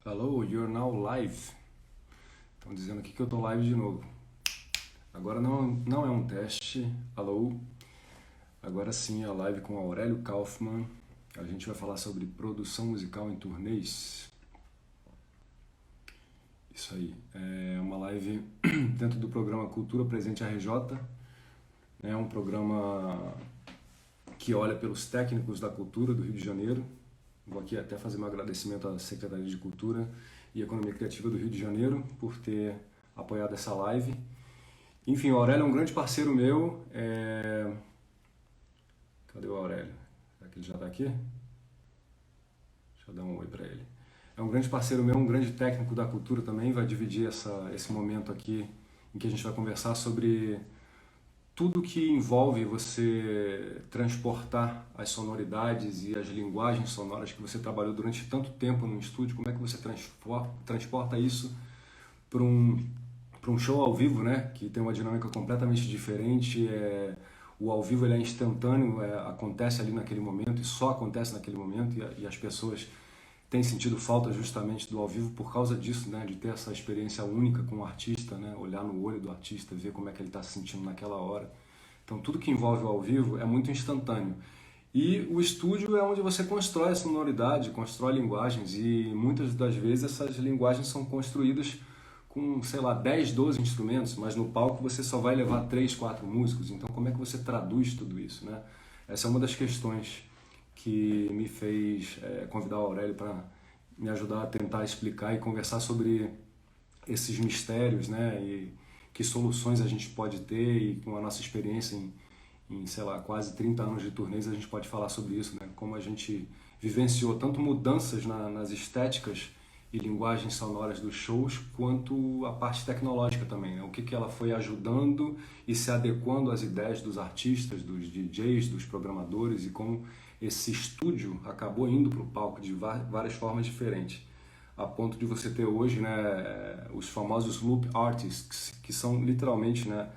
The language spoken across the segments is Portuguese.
Hello, you're now live. Estão dizendo aqui que eu tô live de novo. Agora não é um teste. Alô. Agora sim, a live com Aurélio Kaufmann. A gente vai falar sobre produção musical em turnês. Isso aí. É uma live dentro do programa Cultura Presente RJ. É um programa que olha pelos técnicos da cultura do Rio de Janeiro. Vou aqui até fazer meu agradecimento à Secretaria de Cultura e Economia Criativa do Rio de Janeiro por ter apoiado essa live. Enfim, o Aurélio é um grande parceiro meu. Cadê o Aurélio? Será que ele já está aqui? Deixa eu dar um oi para ele. É um grande parceiro meu, um grande técnico da cultura também. Vai dividir esse momento aqui em que a gente vai conversar sobre tudo que envolve você transportar as sonoridades e as linguagens sonoras que você trabalhou durante tanto tempo no estúdio, como é que você transporta isso para um show ao vivo, né? Que tem uma dinâmica completamente diferente. O ao vivo ele é instantâneo, acontece ali naquele momento e só acontece naquele momento e as pessoas têm sentido falta justamente do ao vivo por causa disso, né? De ter essa experiência única com o artista, né? Olhar no olho do artista, ver como é que ele está se sentindo naquela hora. Então tudo que envolve o ao vivo é muito instantâneo. E o estúdio é onde você constrói a sonoridade, constrói linguagens e muitas das vezes essas linguagens são construídas com, sei lá, 10, 12 instrumentos, mas no palco você só vai levar 3, 4 músicos. Então como é que você traduz tudo isso, né? Essa é uma das questões que me fez convidar o Aurélio para me ajudar a tentar explicar e conversar sobre esses mistérios, né? E que soluções a gente pode ter e com a nossa experiência sei lá, quase 30 anos de turnês a gente pode falar sobre isso, né? Como a gente vivenciou tanto mudanças nas estéticas e linguagens sonoras dos shows, quanto a parte tecnológica também, né? O que ela foi ajudando e se adequando às ideias dos artistas, dos DJs, dos programadores e como esse estúdio acabou indo para o palco de várias formas diferentes, a ponto de você ter hoje, né, os famosos loop artists, que são literalmente, né,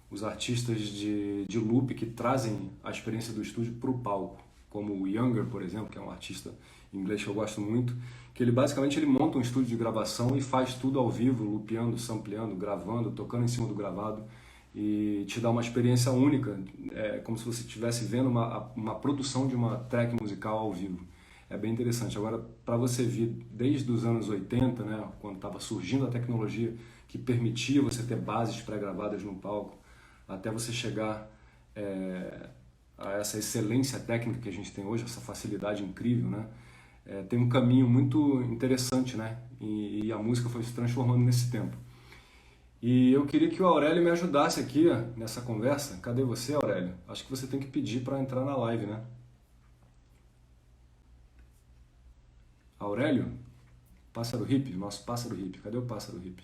os artistas de loop que trazem a experiência do estúdio para o palco, como o Younger, por exemplo, que é um artista inglês que eu gosto muito, que ele basicamente ele monta um estúdio de gravação e faz tudo ao vivo, loopando, sampleando, gravando, tocando em cima do gravado e te dá uma experiência única, como se você estivesse vendo uma produção de uma track musical ao vivo. É bem interessante. Agora, para você vir desde os anos 80, né, quando estava surgindo a tecnologia que permitia você ter bases pré-gravadas no palco, até você chegar a essa excelência técnica que a gente tem hoje, essa facilidade incrível, né? Tem um caminho muito interessante, né? E a música foi se transformando nesse tempo. E eu queria que o Aurélio me ajudasse aqui ó, nessa conversa. Cadê você, Aurélio? Acho que você tem que pedir para entrar na live, né? Aurélio? Pássaro hippie, nosso pássaro hippie. Cadê o pássaro hippie?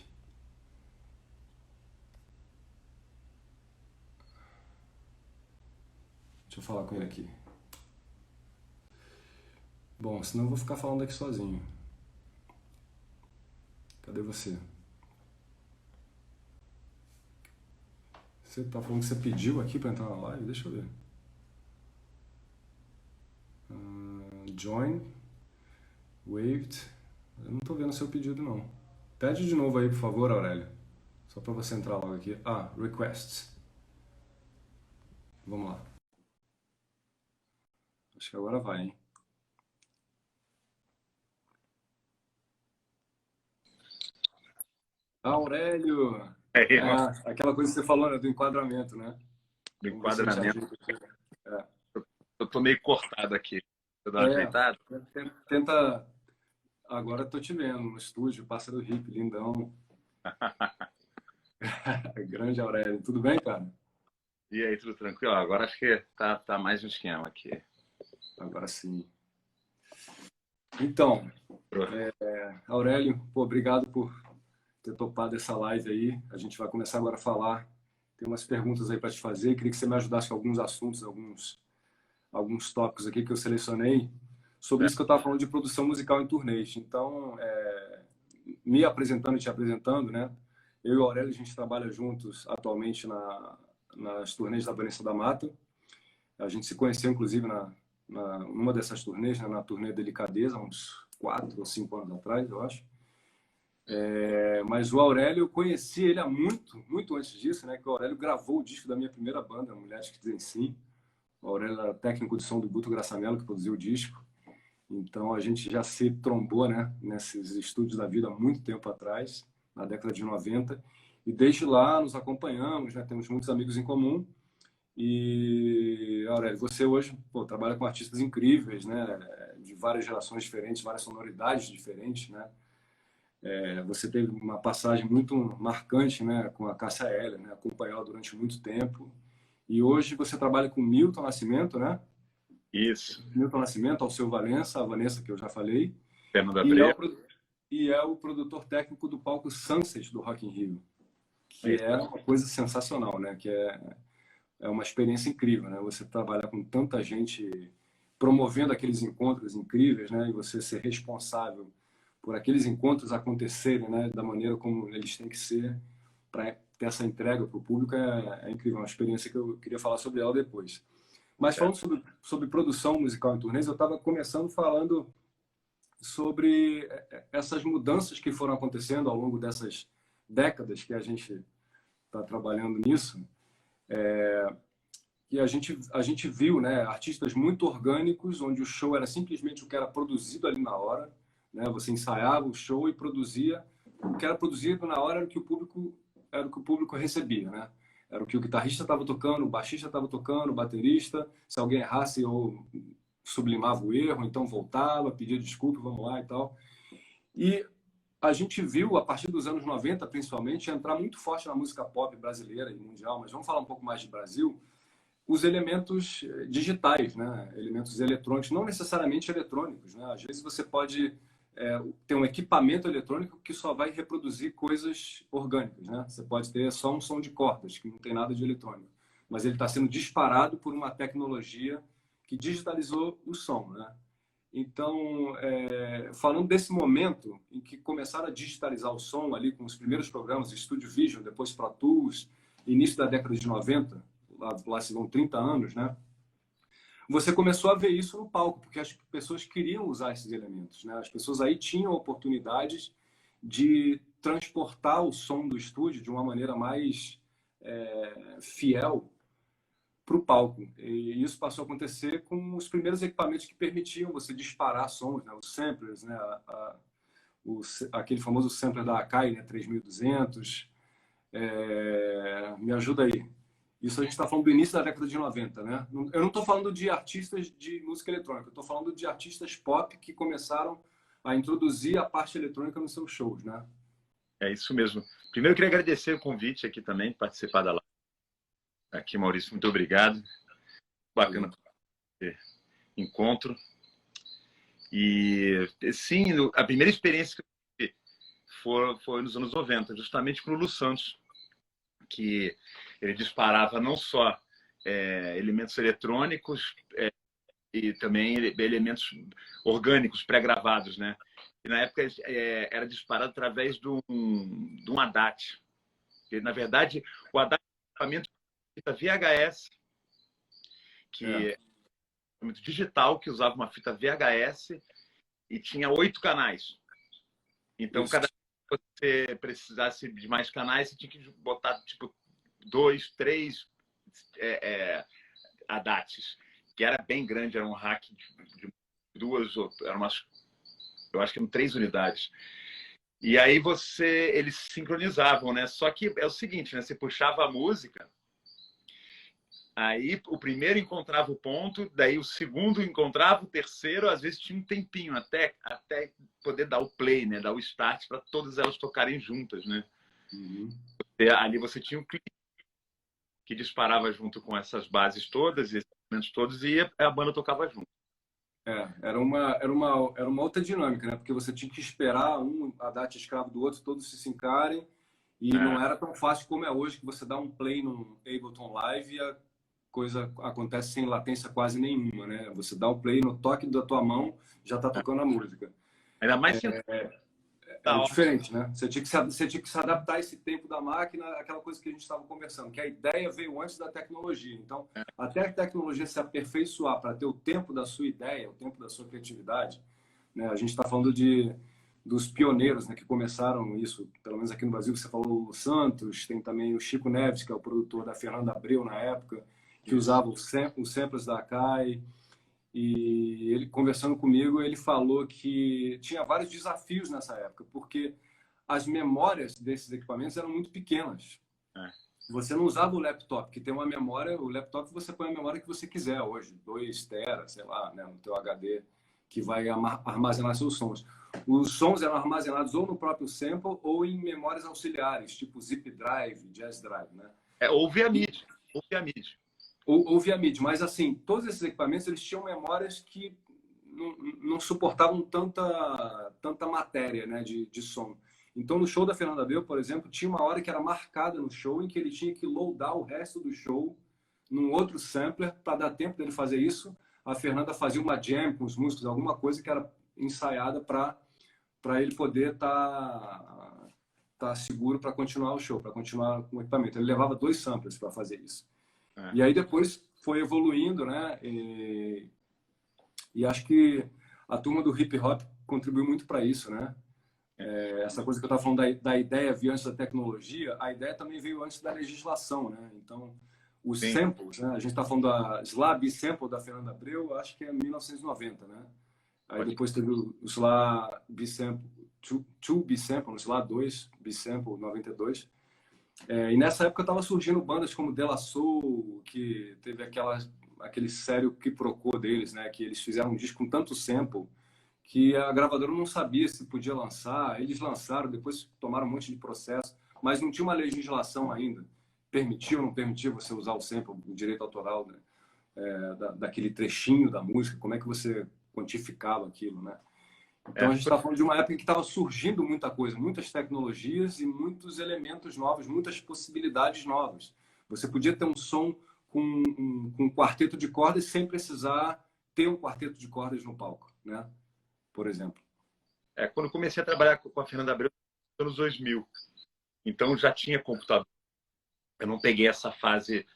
Deixa eu falar com ele aqui. Bom, senão eu vou ficar falando aqui sozinho. Cadê você? Você tá falando que você pediu aqui para entrar na live? Deixa eu ver. Join, waived. Eu não tô vendo seu pedido não. Pede de novo aí, por favor, Aurélio. Só para você entrar logo aqui. Ah, requests. Vamos lá. Acho que agora vai, hein? Aurélio! Aí, Aquela coisa que você falou, né, do enquadramento, né? do Vamos ver se a gente enquadramento, ajeita aqui. É. eu tô meio cortado aqui. Você dá uma É, ajeitada? tenta. Agora eu tô te vendo no estúdio, pássaro hippie, lindão. Grande Aurélio. Tudo bem, cara? E aí, tudo tranquilo? Agora acho que tá mais um esquema aqui. Agora sim. Então, Aurélio, pô, obrigado por ter topado essa live aí. A gente vai começar agora a falar. Tem umas perguntas aí para te fazer. Queria que você me ajudasse com alguns assuntos, alguns tópicos aqui que eu selecionei sobre isso que eu estava falando de produção musical em turnês. Então, me apresentando e te apresentando, né? Eu e o Aurélio, a gente trabalha juntos atualmente nas turnês da Vanessa da Mata. A gente se conheceu, inclusive, numa dessas turnês, né? Na turnê Delicadeza, uns 4 ou 5 anos atrás, eu acho. Mas o Aurélio, eu conheci ele há muito antes disso, né? Que o Aurélio gravou o disco da minha primeira banda, Mulheres que Dizem Sim. O Aurélio era técnico de som do Guto Graçamelo, que produziu o disco. Então a gente já se trombou, né? Nesses estúdios da vida há muito tempo atrás, na década de 90. E desde lá nos acompanhamos, né? Temos muitos amigos em comum. E, Aurélio, você hoje pô, trabalha com artistas incríveis, né? De várias gerações diferentes, várias sonoridades diferentes, né? Você teve uma passagem muito marcante, né, com a Cássia Eller, né? Acompanhou ela durante muito tempo. E hoje você trabalha com Milton Nascimento, né? Isso. Milton Nascimento, Alceu Valença, a Vanessa, que eu já falei. Fernando E é o, Abreu. e é o produtor técnico do palco Sunset do Rock in Rio, É que isso. é uma coisa sensacional, né? Que é uma experiência incrível, né? Você trabalhar com tanta gente promovendo aqueles encontros incríveis, né? E você ser responsável por aqueles encontros acontecerem, né? Da maneira como eles têm que ser para ter essa entrega para o público é incrível, é uma experiência que eu queria falar sobre ela depois. Mas É. falando sobre produção musical em turnês, eu estava começando falando sobre essas mudanças que foram acontecendo ao longo dessas décadas que a gente está trabalhando nisso. E a gente viu, né, artistas muito orgânicos, onde o show era simplesmente o que era produzido ali na hora, né? Você ensaiava o show e produzia o que era produzido na hora era o que o público recebia, né? Era o que o guitarrista estava tocando, o baixista estava tocando, o baterista. Se alguém errasse ou sublimava o erro, então voltava, pedia desculpa, vamos lá e tal. E a gente viu, a partir dos anos 90, principalmente, entrar muito forte na música pop brasileira e mundial, mas vamos falar um pouco mais de Brasil, os elementos digitais, né? Elementos eletrônicos, não necessariamente eletrônicos, né? Às vezes você pode ter um equipamento eletrônico que só vai reproduzir coisas orgânicas, né? Você pode ter só um som de cordas, que não tem nada de eletrônico, mas ele está sendo disparado por uma tecnologia que digitalizou o som, né? Então, falando desse momento em que começaram a digitalizar o som ali com os primeiros programas, Studio Vision, depois Pro Tools, início da década de 90, lá se vão 30 anos, né? Você começou a ver isso no palco, porque as pessoas queriam usar esses elementos, né? As pessoas aí tinham oportunidades de transportar o som do estúdio de uma maneira mais fiel para o palco. E isso passou a acontecer com os primeiros equipamentos que permitiam você disparar sons, né? Os samplers, né? Aquele famoso sampler da Akai, né? 3200. Me ajuda aí. Isso a gente está falando do início da década de 90, né? Eu não estou falando de artistas de música eletrônica, eu estou falando de artistas pop que começaram a introduzir a parte eletrônica nos seus shows, né? É isso mesmo. Primeiro, eu queria agradecer o convite aqui também, participar da live. Aqui, Maurício, muito obrigado. Bacana ter encontro. E, sim, a primeira experiência que eu tive foi nos anos 90, justamente com o Lu Santos, que ele disparava não só elementos eletrônicos e também elementos orgânicos pré-gravados, né? E na época era disparado através de um ADAT. E, na verdade, o ADAT é um equipamento de fita VHS, que é um equipamento digital, que usava uma fita VHS e tinha 8 canais. Então, Isso. cada vez que você precisasse de mais canais, você tinha que botar, tipo, 2, 3 ADATs, que era bem grande, era um rack de duas, eram umas, eu acho que eram 3 unidades. E aí eles sincronizavam, né? Só que é o seguinte, né? Você puxava a música, aí o primeiro encontrava o ponto, daí o segundo encontrava, o terceiro, às vezes tinha um tempinho até poder dar o play, né? Dar o start para todas elas tocarem juntas, né? Uhum. Ali você tinha um clipe que disparava junto com essas bases todas, esses elementos todos, e a banda tocava junto. Era uma outra dinâmica, né? Porque você tinha que esperar a data escravo do outro, todos se sincarem, e não era tão fácil como é hoje, que você dá um play num Ableton Live e a coisa acontece sem latência quase nenhuma, né? Você dá o play no toque da tua mão, já está tocando a música. Ainda mais Era diferente, né? Você tinha que se adaptar a esse tempo da máquina, aquela coisa que a gente estava conversando, que a ideia veio antes da tecnologia. Então, até a tecnologia se aperfeiçoar para ter o tempo da sua ideia, o tempo da sua criatividade, né? A gente está falando de dos pioneiros, né, que começaram isso, pelo menos aqui no Brasil. Você falou o Santos, tem também o Chico Neves, que é o produtor da Fernanda Abreu na época, que usava os samples da Akai. E ele, conversando comigo, ele falou que tinha vários desafios nessa época, porque as memórias desses equipamentos eram muito pequenas. Você não usava o laptop, que tem uma memória, o laptop você põe a memória que você quiser hoje, 2 teras, sei lá, né, no teu HD, que vai armazenar seus sons. Os sons eram armazenados ou no próprio sample ou em memórias auxiliares, tipo Zip Drive, Jazz Drive, né? Ou via MIDI, ou via MIDI, mas assim, todos esses equipamentos eles tinham memórias que não suportavam tanta matéria, né, de som. Então, no show da Fernanda Abreu, por exemplo, tinha uma hora que era marcada no show em que ele tinha que loadar o resto do show num outro sampler para dar tempo dele fazer isso. A Fernanda fazia uma jam com os músicos, alguma coisa que era ensaiada para ele poder tá seguro para continuar o show, para continuar com o equipamento. Ele levava 2 samplers para fazer isso. E aí depois foi evoluindo, né? E acho que a turma do hip hop contribuiu muito para isso, né? Essa coisa que eu estava falando da ideia veio antes da tecnologia, a ideia também veio antes da legislação, né? Então, os samples, né? A gente está falando da Slá B-Sample da Fernanda Abreu, acho que é 1990, né? Aí depois teve o Slá B-Sample, 2 B-Sample, o Slá 2 B-Sample, 92. E nessa época estava surgindo bandas como De La Soul, que teve aquele sério quiprocó deles, né? Que eles fizeram um disco com tanto sample que a gravadora não sabia se podia lançar. Eles lançaram, depois tomaram um monte de processo, mas não tinha uma legislação ainda. Permitia ou não permitia você usar o sample, o direito autoral, né? Daquele trechinho da música, como é que você quantificava aquilo, né? Então a gente está falando de uma época em que estava surgindo muita coisa, muitas tecnologias e muitos elementos novos, muitas possibilidades novas. Você podia ter um som com um quarteto de cordas sem precisar ter um quarteto de cordas no palco, né? Por exemplo. Quando eu comecei a trabalhar com a Fernanda Abreu, nos anos 2000. Então já tinha computador. Eu não peguei essa fase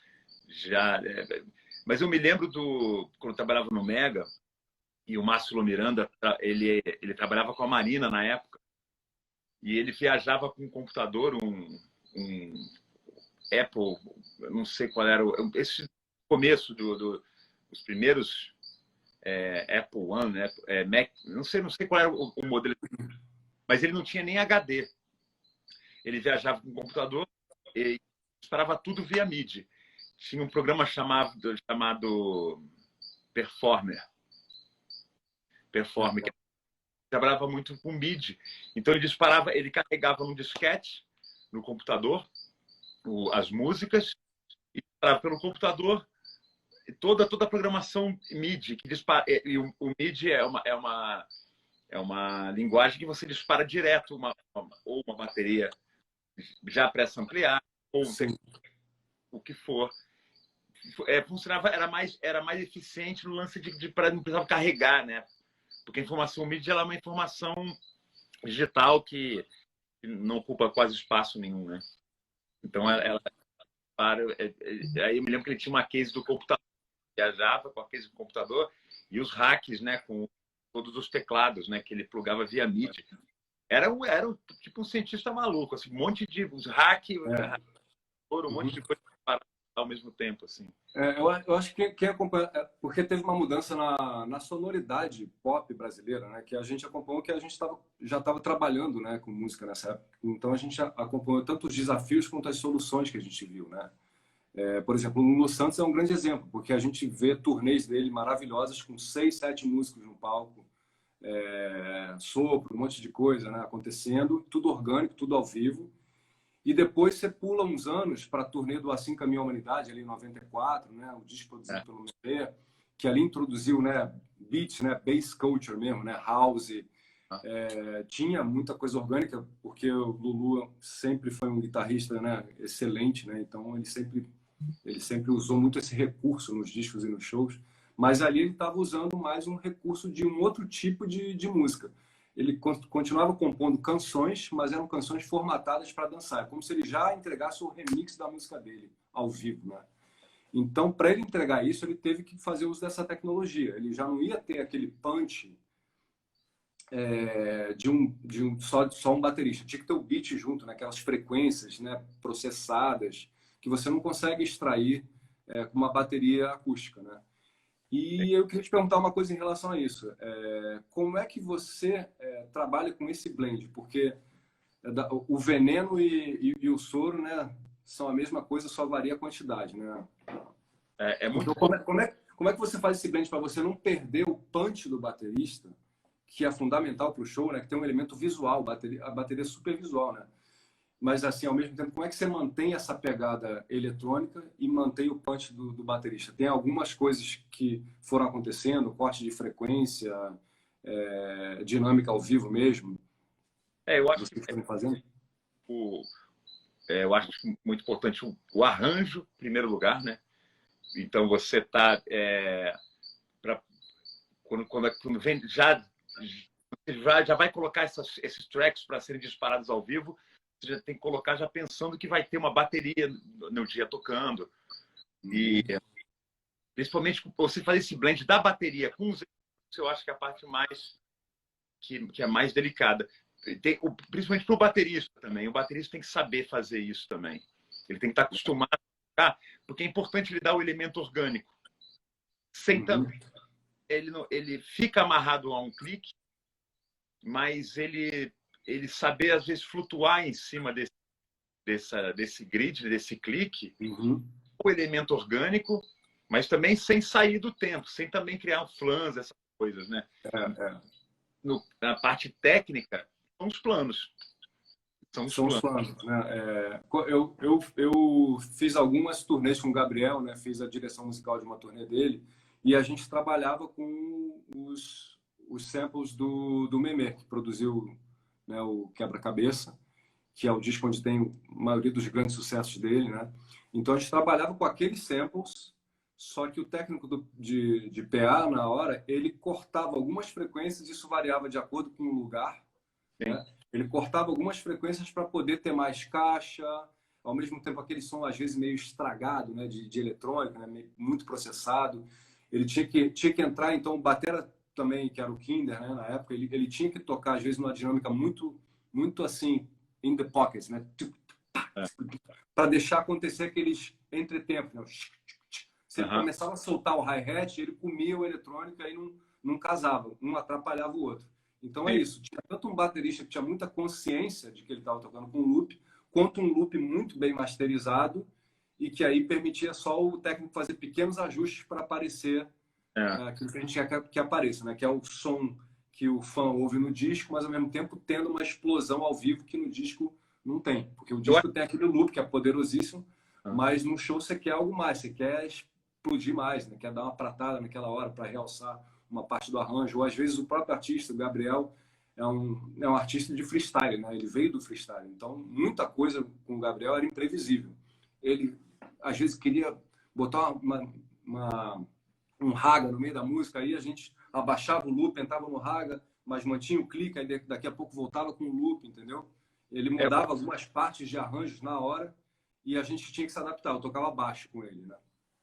já. Mas eu me lembro quando eu trabalhava no Mega, e o Márcio Miranda, ele trabalhava com a Marina na época, e ele viajava com um computador, um Apple, eu não sei qual era, esse começo dos primeiros Apple One, Mac, não sei qual era o modelo, mas ele não tinha nem HD. Ele viajava com o computador e disparava tudo via MIDI. Tinha um programa chamado Performer, que trabalhava muito com MIDI. Então ele carregava num disquete no computador as músicas e disparava pelo computador toda a programação MIDI que dispara. E o MIDI é uma linguagem que você dispara direto ou uma bateria já pré-sampleada ou o que for. Funcionava, era mais eficiente no lance de não precisava carregar, né? Porque a informação MIDI ela é uma informação digital que não ocupa quase espaço nenhum, né? Então ela aí eu me lembro que ele tinha uma case do computador, viajava com a case do computador e os racks, né, com todos os teclados, né, que ele plugava via MIDI. Era tipo um cientista maluco, assim, um monte de hacks, um monte de coisa ao mesmo tempo, assim. Eu acho que quem acompanha, porque teve uma mudança na sonoridade pop brasileira, né? Que a gente acompanhou, que a gente já estava trabalhando, né, com música nessa época. Então a gente acompanhou tanto os desafios quanto as soluções que a gente viu, né? Por exemplo, o Lulu Santos é um grande exemplo, porque a gente vê turnês dele maravilhosas com 6, 7 músicos no palco, sopro, um monte de coisa, né, acontecendo, tudo orgânico, tudo ao vivo. E depois você pula uns anos para a turnê do Assim Caminhou a Humanidade, ali em 94, né? O disco produzido pelo Mê, que ali introduziu, né, beats, né, bass culture mesmo, né, house. Tinha muita coisa orgânica, porque o Lulu sempre foi um guitarrista, né, excelente, né? Então ele sempre usou muito esse recurso nos discos e nos shows. Mas ali ele estava usando mais um recurso de um outro tipo de música. Ele continuava compondo canções, mas eram canções formatadas para dançar. É como se ele já entregasse o remix da música dele, ao vivo, né? Então, para ele entregar isso, ele teve que fazer uso dessa tecnologia. Ele já não ia ter aquele punch só um baterista. Tinha que ter o beat junto, né? Aquelas frequências, né, processadas que você não consegue extrair com uma bateria acústica, né? E eu queria te perguntar uma coisa em relação a isso. Como é que você trabalha com esse blend? Porque o veneno e o soro, né, são a mesma coisa, só varia a quantidade, né? É muito Então, como é que você faz esse blend para você não perder o punch do baterista, que é fundamental para o show, né? Que tem um elemento visual, a bateria é super visual, né? Mas, assim, ao mesmo tempo, como é que você mantém essa pegada eletrônica e mantém o punch do baterista? Tem algumas coisas que foram acontecendo, corte de frequência, dinâmica ao vivo mesmo, eu que acho que vocês foram fazendo? o, eu acho muito importante o arranjo, em primeiro lugar, né? Então você tá quando vem já vai colocar esses tracks para serem disparados ao vivo, você já tem que colocar já pensando que vai ter uma bateria no dia tocando. E principalmente você fazer esse blend da bateria com os efeitos, eu acho que é a parte mais que é mais delicada. Principalmente para o baterista também. O baterista tem que saber fazer isso também. Ele tem que estar acostumado a tocar, porque é importante ele dar o elemento orgânico. Sem Uhum. também ele fica amarrado a um clique, mas ele saber às vezes flutuar em cima desse grid, desse clique, Uhum. o elemento orgânico, mas também sem sair do tempo, sem também criar flans, essas coisas, né? É, é. Na parte técnica, são os planos. São os São os planos. planos, né? Eu fiz algumas turnês com o Gabriel, né? Fiz a direção musical de uma turnê dele e a gente trabalhava com os samples do Memé, que produziu, né, o Quebra-Cabeça, que é o disco onde tem a maioria dos grandes sucessos dele, né? Então a gente trabalhava com aqueles samples, só que o técnico de PA na hora, ele cortava algumas frequências, isso variava de acordo com o lugar, Sim. né? Ele cortava algumas frequências para poder ter mais caixa, ao mesmo tempo aquele som às vezes meio estragado, né, de eletrônica, né, muito processado. Ele tinha que entrar, então o batera também, que era o Kinder, né, na época, ele tinha que tocar às vezes numa dinâmica muito assim in the pockets, né, É. para deixar acontecer aqueles entretempos, né? Se ele Uhum. começava a soltar o hi-hat, ele comia o eletrônico e aí não casava, um atrapalhava o outro. Então é Sim. isso. Tinha tanto um baterista que tinha muita consciência de que ele estava tocando com loop, quanto um loop muito bem masterizado e que aí permitia só o técnico fazer pequenos ajustes para aparecer É. aquilo que a gente quer que apareça, né? Que é o som que o fã ouve no disco, mas ao mesmo tempo tendo uma explosão ao vivo que no disco não tem. Porque o Eu acho. disco tem aquele loop que é poderosíssimo, Uhum. mas no show você quer algo mais, você quer explodir mais, né? Quer dar uma pratada naquela hora para realçar uma parte do arranjo. Ou às vezes o próprio artista, o Gabriel, é um artista de freestyle, né? Ele veio do freestyle. Então muita coisa com o Gabriel era imprevisível. Ele às vezes queria botar um raga no meio da música, aí a gente abaixava o loop, entrava no raga, mas mantinha o clique, aí daqui a pouco voltava com o loop, entendeu? Ele É, mudava algumas partes de arranjos na hora e a gente tinha que se adaptar. Eu tocava baixo com ele, né?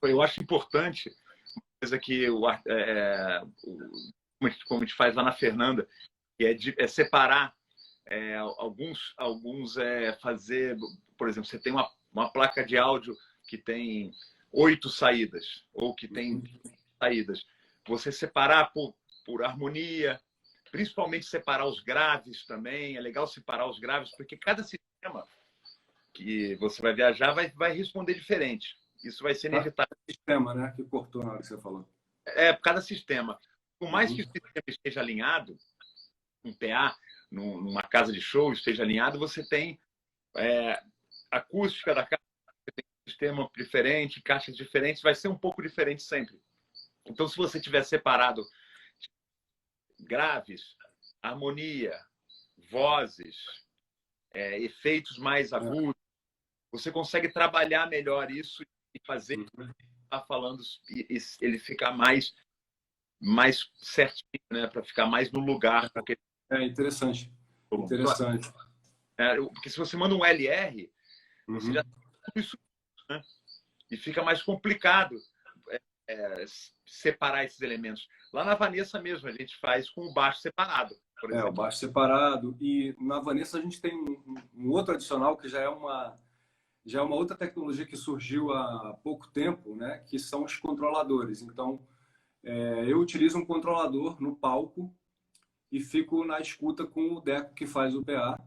eu acho importante, coisa que como a gente faz lá na Fernanda, que é separar alguns fazer, por exemplo, você tem uma placa de áudio que tem 8 saídas ou que tem saídas. Você separar por harmonia, principalmente separar os graves também. É legal separar os graves, porque cada sistema que você vai viajar vai responder diferente. Isso vai ser Tá? inevitável. Sistema, né? Que cortou na hora que você falou. Cada sistema. Por mais que o Uhum. sistema esteja alinhado, um PA, numa casa de show esteja alinhado, você tem acústica da casa, você tem um sistema diferente, caixas diferentes, vai ser um pouco diferente sempre. Então, se você tiver separado graves, harmonia, vozes, efeitos mais É. agudos, você consegue trabalhar melhor isso e fazer Uhum. tá falando e ele ficar mais certinho, né, para ficar mais no lugar, porque Interessante. Interessante. porque se você manda um LR, você já Uhum. tem tudo isso, né? E fica mais complicado separar esses elementos. Lá na Vanessa mesmo, a gente faz com o baixo separado. por o exemplo. baixo separado. E na Vanessa a gente tem um outro adicional que já é uma outra tecnologia que surgiu há pouco tempo, né? Que são os controladores. Então, eu utilizo um controlador no palco e fico na escuta com o Deco que faz o PA.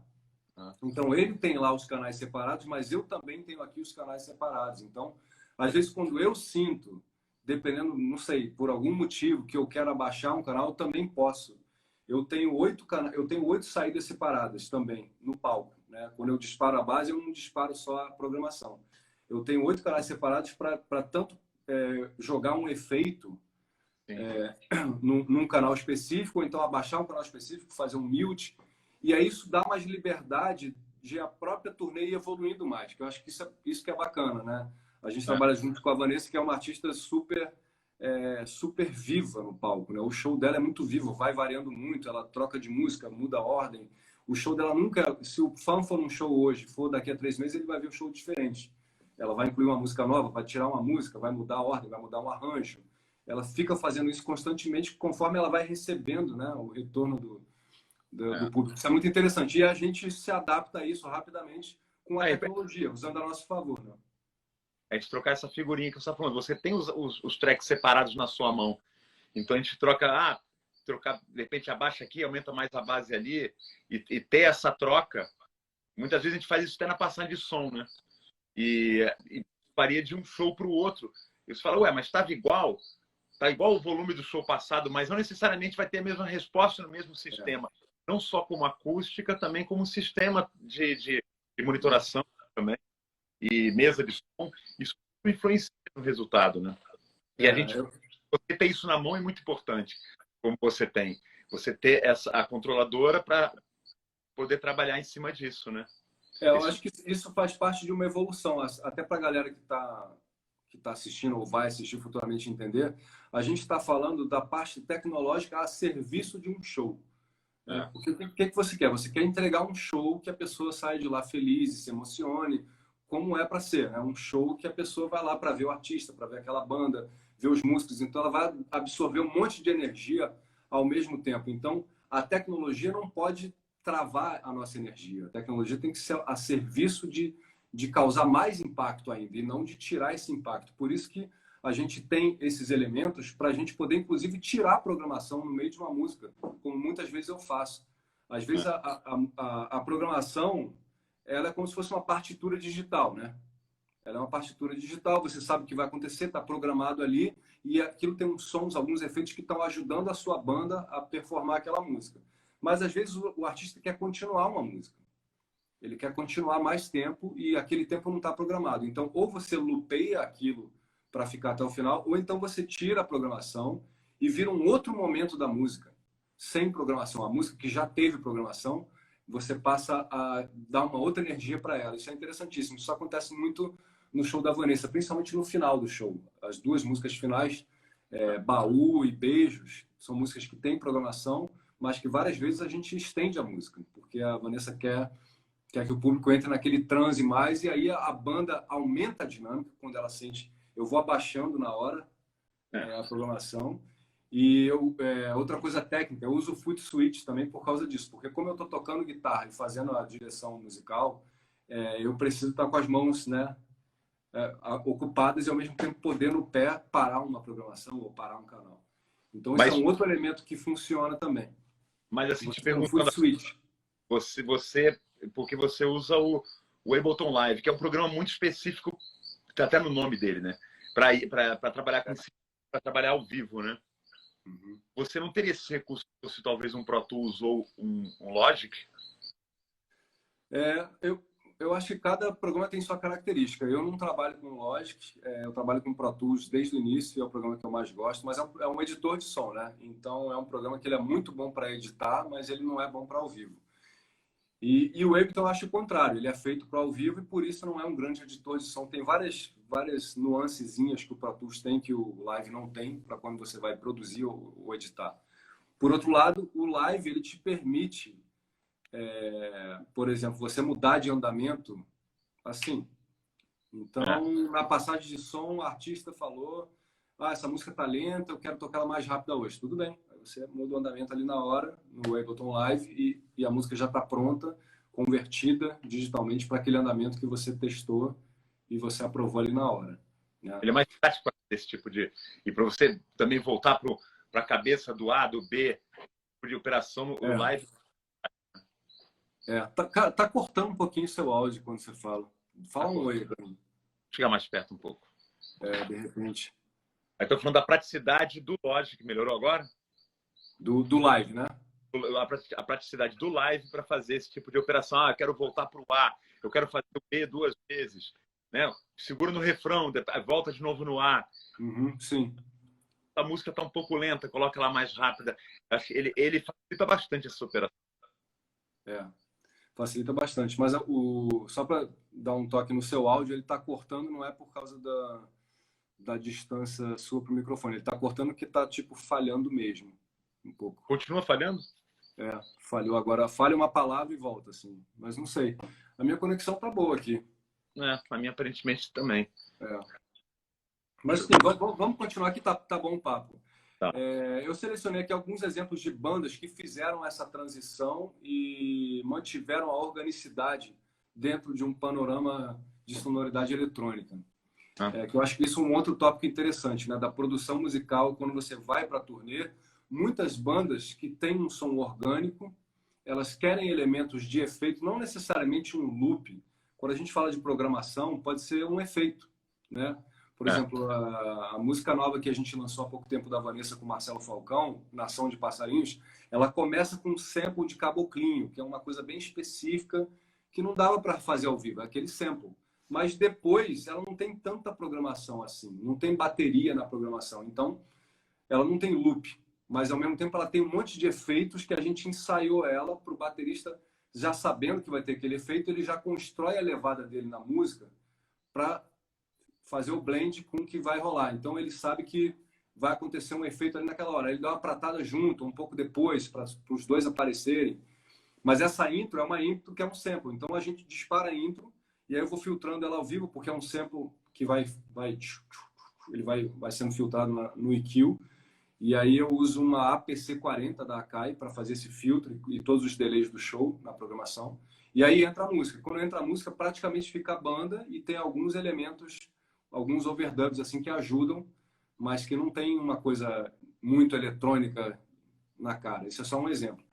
Ah, Então, ele tem lá os canais separados, mas eu também tenho aqui os canais separados. Então, às vezes, quando eu sinto, dependendo, não sei, por algum motivo que eu quero abaixar um canal, eu também posso. Eu tenho 8 saídas separadas também no palco, né? Quando eu disparo a base, eu não disparo só a programação. Eu tenho 8 canais separados para tanto jogar um efeito sim. num canal específico, ou então abaixar um canal específico, fazer um mute. E aí isso dá mais liberdade de a própria turnê ir evoluindo mais, que eu acho que isso que é bacana, né? A gente É. trabalha junto com a Vanessa, que é uma artista super viva no palco, né? O show dela é muito vivo, vai variando muito, ela troca de música, muda a ordem. O show dela nunca... Se o fã for num show hoje, for daqui a 3 meses, ele vai ver um show diferente. Ela vai incluir uma música nova, vai tirar uma música, vai mudar a ordem, vai mudar um arranjo. Ela fica fazendo isso constantemente conforme ela vai recebendo, né, o retorno do É. público. Isso é muito interessante. E a gente se adapta a isso rapidamente com a Aí, tecnologia, usando a nosso favor. Né? a gente trocar essa figurinha que você está falando. Você tem os tracks separados na sua mão. Então a gente troca, trocar, de repente abaixa aqui, aumenta mais a base ali, e ter essa troca. Muitas vezes a gente faz isso até na passagem de som, né? E varia de um show para o outro. E você fala, ué, mas estava igual? Tá igual o volume do show passado, mas não necessariamente vai ter a mesma resposta no mesmo sistema. Não só como acústica, também como sistema de monitoração também. E mesa de som. Isso influencia no resultado, né? E a gente, Eu, você ter isso na mão é muito importante, como você tem. Você ter a controladora para poder trabalhar em cima disso, né? eu Esse, acho que isso faz parte de uma evolução, até para a galera que tá assistindo ou vai assistir futuramente entender. A gente está falando da parte tecnológica a serviço de um show. Né? é, Porque o que você quer? Você quer entregar um show que a pessoa saia de lá feliz e se emocione, como é para ser. É um show que a pessoa vai lá para ver o artista, para ver aquela banda, ver os músicos. Então, ela vai absorver um monte de energia ao mesmo tempo. Então, a tecnologia não pode travar a nossa energia. A tecnologia tem que ser a serviço de causar mais impacto ainda e não de tirar esse impacto. Por isso que a gente tem esses elementos para a gente poder, inclusive, tirar a programação no meio de uma música, como muitas vezes eu faço. Às vezes, é. a programação ela é como se fosse uma partitura digital, né? Ela é uma partitura digital, você sabe o que vai acontecer, está programado ali, e aquilo tem uns sons, alguns efeitos que estão ajudando a sua banda a performar aquela música. Mas, às vezes, o artista quer continuar uma música. Ele quer continuar mais tempo e aquele tempo não está programado. Então, ou você lupeia aquilo para ficar até o final, ou então você tira a programação e vira um outro momento da música, sem programação. A música que já teve programação, você passa a dar uma outra energia para ela. Isso é interessantíssimo. Isso acontece muito no show da Vanessa, principalmente no final do show. As duas músicas finais, Baú e Beijos, são músicas que têm programação, mas que várias vezes a gente estende a música, porque a Vanessa quer que o público entre naquele transe mais, e aí a banda aumenta a dinâmica quando ela sente. Eu vou abaixando na hora a programação. E outra coisa técnica, eu uso o foot switch também por causa disso, porque como eu estou tocando guitarra e fazendo a direção musical, eu preciso estar com as mãos, né, ocupadas e ao mesmo tempo poder no pé parar uma programação ou parar um canal. Então esse é Mas, um outro elemento que funciona também. mas assim, te Você tem um foot perguntando, switch. porque você usa o Ableton Live, que é um programa muito específico, está até no nome dele, né? Para trabalhar para trabalhar ao vivo, né? Uhum. Você não teria esse recurso se fosse talvez um Pro Tools ou um Logic? É, eu acho que cada programa tem sua característica. Eu não trabalho com Logic, eu trabalho com Pro Tools desde o início, é o programa que eu mais gosto, mas é um editor de som, né? Então é um programa que ele é muito bom para editar, mas ele não é bom para ao vivo. E o Ableton eu acho o contrário, ele é feito para ao vivo e por isso não é um grande editor de som. Tem várias nuancezinhas que o Pro Tools tem que o Live não tem para quando você vai produzir ou editar. Por outro lado, o Live ele te permite por exemplo, você mudar de andamento assim. É, Então, na passagem de som, o artista falou: essa música tá lenta, eu quero tocar ela mais rápida hoje. Tudo bem. Aí Você muda o andamento ali na hora, no Ableton Live, e a música já está pronta, convertida digitalmente para aquele andamento que você testou e você aprovou ali na hora, né? Ele é mais prático desse tipo de... E para você também voltar para a cabeça do A, do B, de operação, o live... Tá cortando um pouquinho o seu áudio quando você fala. Fala um oi para mim. Chegar mais perto um pouco. De repente. Aí estou falando da praticidade do Logic, que melhorou agora. Do live, né? A praticidade do live para fazer esse tipo de operação. Ah, eu quero voltar para o A, eu quero fazer o B 2 vezes. Né? Segura no refrão, volta de novo no A. Sim. A música está um pouco lenta, coloca ela mais rápida. Acho que ele facilita bastante essa operação. Facilita bastante. Mas só para dar um toque no seu áudio, ele está cortando, não é por causa da distância sua para o microfone. Ele está cortando porque está, tipo, falhando mesmo. Um pouco. Continua falhando? Falhou agora. Falha uma palavra e volta, assim. Mas não sei. A minha conexão tá boa aqui. A minha aparentemente também. Mas assim, vamos continuar aqui, tá bom o papo. Tá. Eu selecionei aqui alguns exemplos de bandas que fizeram essa transição e mantiveram a organicidade dentro de um panorama de sonoridade eletrônica. Que eu acho que isso é um outro tópico interessante, né? Da produção musical, quando você vai para a turnê, muitas bandas que têm um som orgânico, elas querem elementos de efeito, não necessariamente um loop. Quando a gente fala de programação, pode ser um efeito, né? Por exemplo, a música nova que a gente lançou há pouco tempo da Vanessa com o Marcelo Falcão, Nação de Passarinhos, ela começa com um sample de caboclinho, que é uma coisa bem específica que não dava para fazer ao vivo, é aquele sample. Mas depois ela não tem tanta programação assim, não tem bateria na programação, então ela não tem loop, mas ao mesmo tempo ela tem um monte de efeitos que a gente ensaiou ela para o baterista, já sabendo que vai ter aquele efeito, ele já constrói a levada dele na música para fazer o blend com o que vai rolar. Então ele sabe que vai acontecer um efeito ali naquela hora. Ele dá uma pratada junto, um pouco depois, para os dois aparecerem. Mas essa intro é uma intro que é um sample. Então a gente dispara a intro e aí eu vou filtrando ela ao vivo, porque é um sample que vai sendo filtrado no EQ. E aí eu uso uma APC40 da Akai para fazer esse filtro e todos os delays do show na programação. E aí entra a música. Quando entra a música, praticamente fica a banda e tem alguns elementos, alguns overdubs assim que ajudam, mas que não tem uma coisa muito eletrônica na cara. Isso é só um exemplo.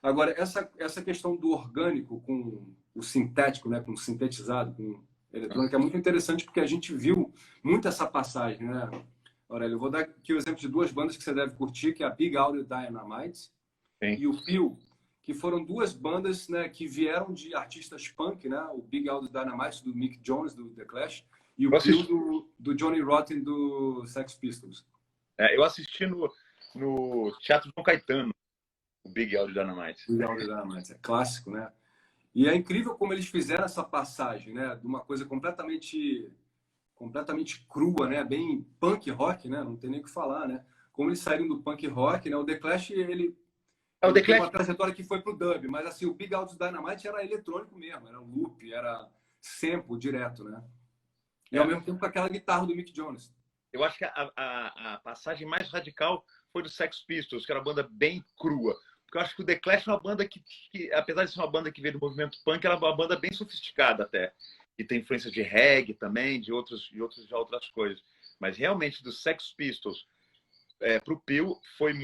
Agora, essa questão do orgânico com o sintético, né, com o sintetizado, com eletrônica, é muito interessante porque a gente viu muito essa passagem, né, Aurélio? Eu vou dar aqui o exemplo de duas bandas que você deve curtir, que é a Big Audio Dynamite e o Peel, que foram duas bandas, né, que vieram de artistas punk, né? O Big Audio Dynamite do Mick Jones, do The Clash, e o Peel do Johnny Rotten, do Sex Pistols. Eu assisti no Teatro João Caetano, o Big Audio Dynamite. Big Audio Dynamite, é clássico, né? E é incrível como eles fizeram essa passagem, né? De uma coisa completamente crua, né? Bem punk rock, né? Não tem nem o que falar, né? Como eles saíram do punk rock, né? O The Clash, ele tem uma trajetória que foi pro dub, mas assim, o Big Audio Dynamite era eletrônico mesmo, era loop, era sample direto, né? E ao mesmo tempo com aquela guitarra do Mick Jones. Eu acho que a passagem mais radical foi do Sex Pistols, que era uma banda bem crua. Porque eu acho que o The Clash é uma banda que, apesar de ser uma banda que veio do movimento punk, ela é uma banda bem sofisticada até. E tem influência de reggae também, de outras coisas. Mas realmente, do Sex Pistols para o Peel, foi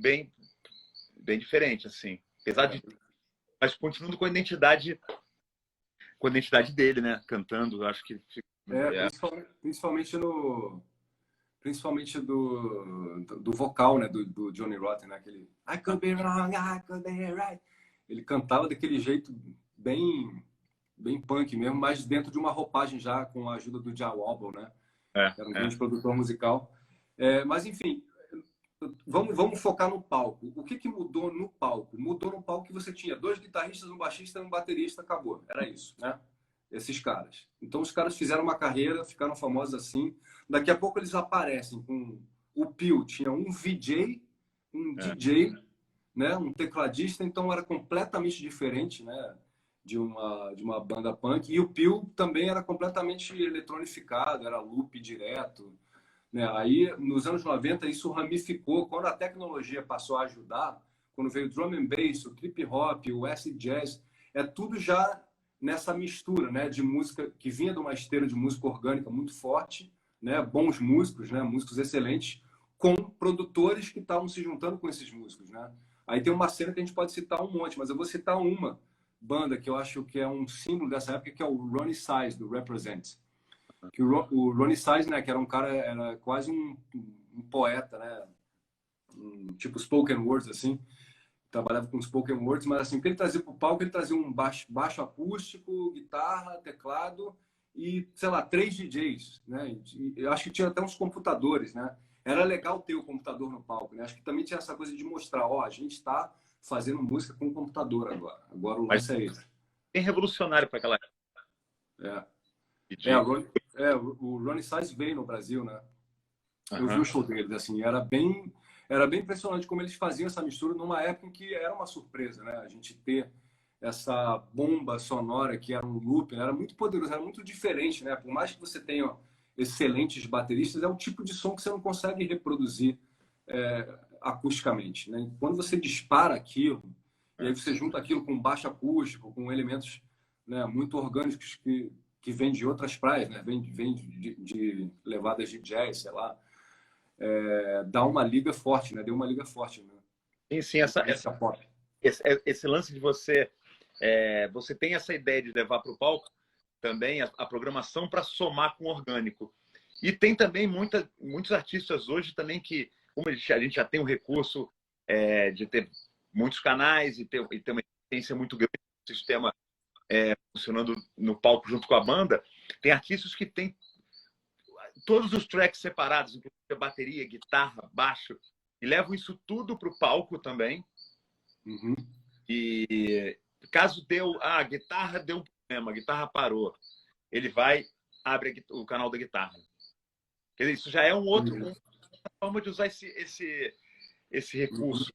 bem diferente, assim. Apesar de... Mas continuando com a identidade dele, né? Cantando, acho que... Principalmente do vocal, né? Do Johnny Rotten, né? Aquele I could be wrong, I could be right. Ele cantava daquele jeito bem punk mesmo, mas dentro de uma roupagem já com a ajuda do Jah Wobble, né? Que era um grande produtor musical. Mas enfim, vamos focar no palco. O que mudou no palco? Mudou no palco que você tinha dois guitarristas, um baixista e um baterista, acabou. Era isso, né? Esses caras. Então os caras fizeram uma carreira, ficaram famosos assim. Daqui a pouco eles aparecem com o Peel, tinha um VJ, um DJ, né, um tecladista, então era completamente diferente, né, de uma banda punk. E o Peel também era completamente eletronificado, era loop direto, né? Aí, nos anos 90, isso ramificou. Quando a tecnologia passou a ajudar, quando veio o drum and bass, o trip hop, o acid jazz, é tudo já nessa mistura, né, de música que vinha de uma esteira de música orgânica muito forte, né, bons músicos, né, músicos excelentes, com produtores que estavam se juntando com esses músicos, né? Aí tem uma cena que a gente pode citar um monte, mas eu vou citar uma banda que eu acho que é um símbolo dessa época, que é o Ronnie Size, do Represent. Que o Ronnie Size, né, que era um cara, era quase um poeta, né, tipo spoken words, assim, trabalhava com spoken words, mas assim, o que ele trazia para o palco, ele trazia um baixo acústico, guitarra, teclado e, sei lá, 3 DJs, né? E eu acho que tinha até uns computadores, né? Era legal ter o computador no palco, né? Acho que também tinha essa coisa de mostrar, ó, a gente está fazendo música com computador agora. Agora o Mas lance é esse. bem revolucionário para aquela época. É, De... o Ronnie Size veio no Brasil, né? Eu vi Uhum. o show deles, assim, era bem impressionante como eles faziam essa mistura numa época em que era uma surpresa, né? A gente ter essa bomba sonora que era um loop, né? Era muito poderoso, era muito diferente, né? Por mais que você tenha excelentes bateristas, é um tipo de som que você não consegue reproduzir acusticamente, né? Quando você dispara aquilo, e aí você junta aquilo com baixo acústico, com elementos, né, muito orgânicos que vêm de outras praias, né? Vem de levadas de jazz, sei lá, dá uma liga forte, né? Deu uma liga forte, né? Sim, sim, Música pop. esse lance de você você tem essa ideia de levar para o palco também a programação para somar com o orgânico. E tem também muitos artistas hoje também que, como a gente já tem um recurso de ter muitos canais e ter uma eficiência muito grande do sistema funcionando no palco junto com a banda, tem artistas que têm todos os tracks separados, inclusive bateria, guitarra, baixo, e levam isso tudo para o palco também. Uhum. E caso a guitarra deu um problema, a guitarra parou, ele vai, abre o canal da guitarra. Quer dizer, isso já é uma forma de usar esse recurso.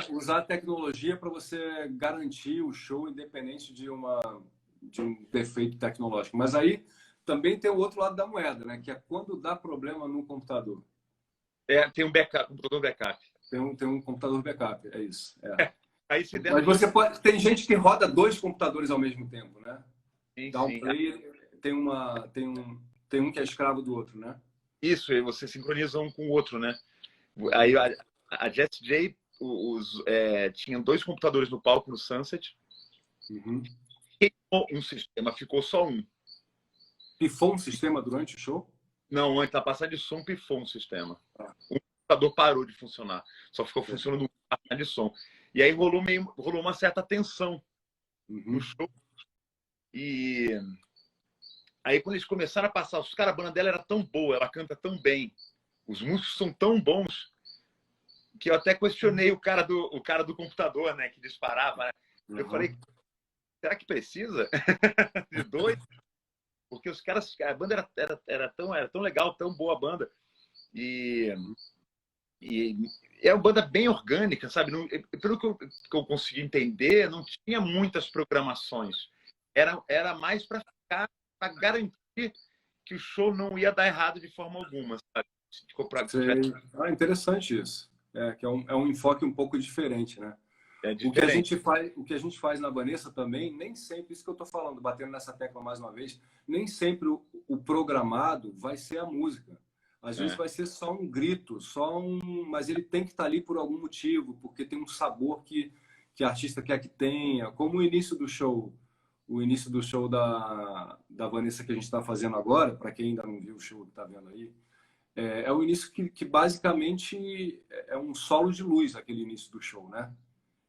Usar a tecnologia para você garantir o show independente de um defeito tecnológico. Mas aí também tem o outro lado da moeda, né? Que é quando dá problema no computador. Tem um backup, um produto backup. Tem um computador backup, é isso. Aí se der Mas você pode. Tem gente que roda 2 computadores ao mesmo tempo, né? sim, Dá um sim. play, tem um que é escravo do outro, né? Isso, aí você sincroniza um com o outro, né? Aí a Jet J tinha 2 computadores no palco no Sunset. Uhum. Um sistema, ficou só um. Pifou um sistema durante o show? Não, antes da passagem de som, pifou um sistema. Ah, O computador parou de funcionar. Só ficou funcionando a passagem de som. E aí rolou uma certa tensão no uhum. show. E aí quando eles começaram a passar, a banda dela era tão boa, ela canta tão bem, os músicos são tão bons, que eu até questionei o cara do computador, né, que disparava. Né? Eu falei, será que precisa de 2? Porque os caras, a banda era tão legal, tão boa a banda. E é uma banda bem orgânica, sabe? Pelo que eu consegui entender, não tinha muitas programações. Era mais para garantir que o show não ia dar errado de forma alguma, sabe? Interessante isso. Que é um enfoque um pouco diferente, né? É O que a diferente. gente faz na Vanessa também, nem sempre, isso que eu estou falando, batendo nessa tecla mais uma vez, nem sempre o programado vai ser a música. Às vezes vai ser só um grito, mas ele tem que estar ali por algum motivo, porque tem um sabor que a artista quer que tenha, como o início do show da Vanessa que a gente está fazendo agora, para quem ainda não viu o show que está vendo aí, é o início que basicamente é um solo de luz, aquele início do show, né?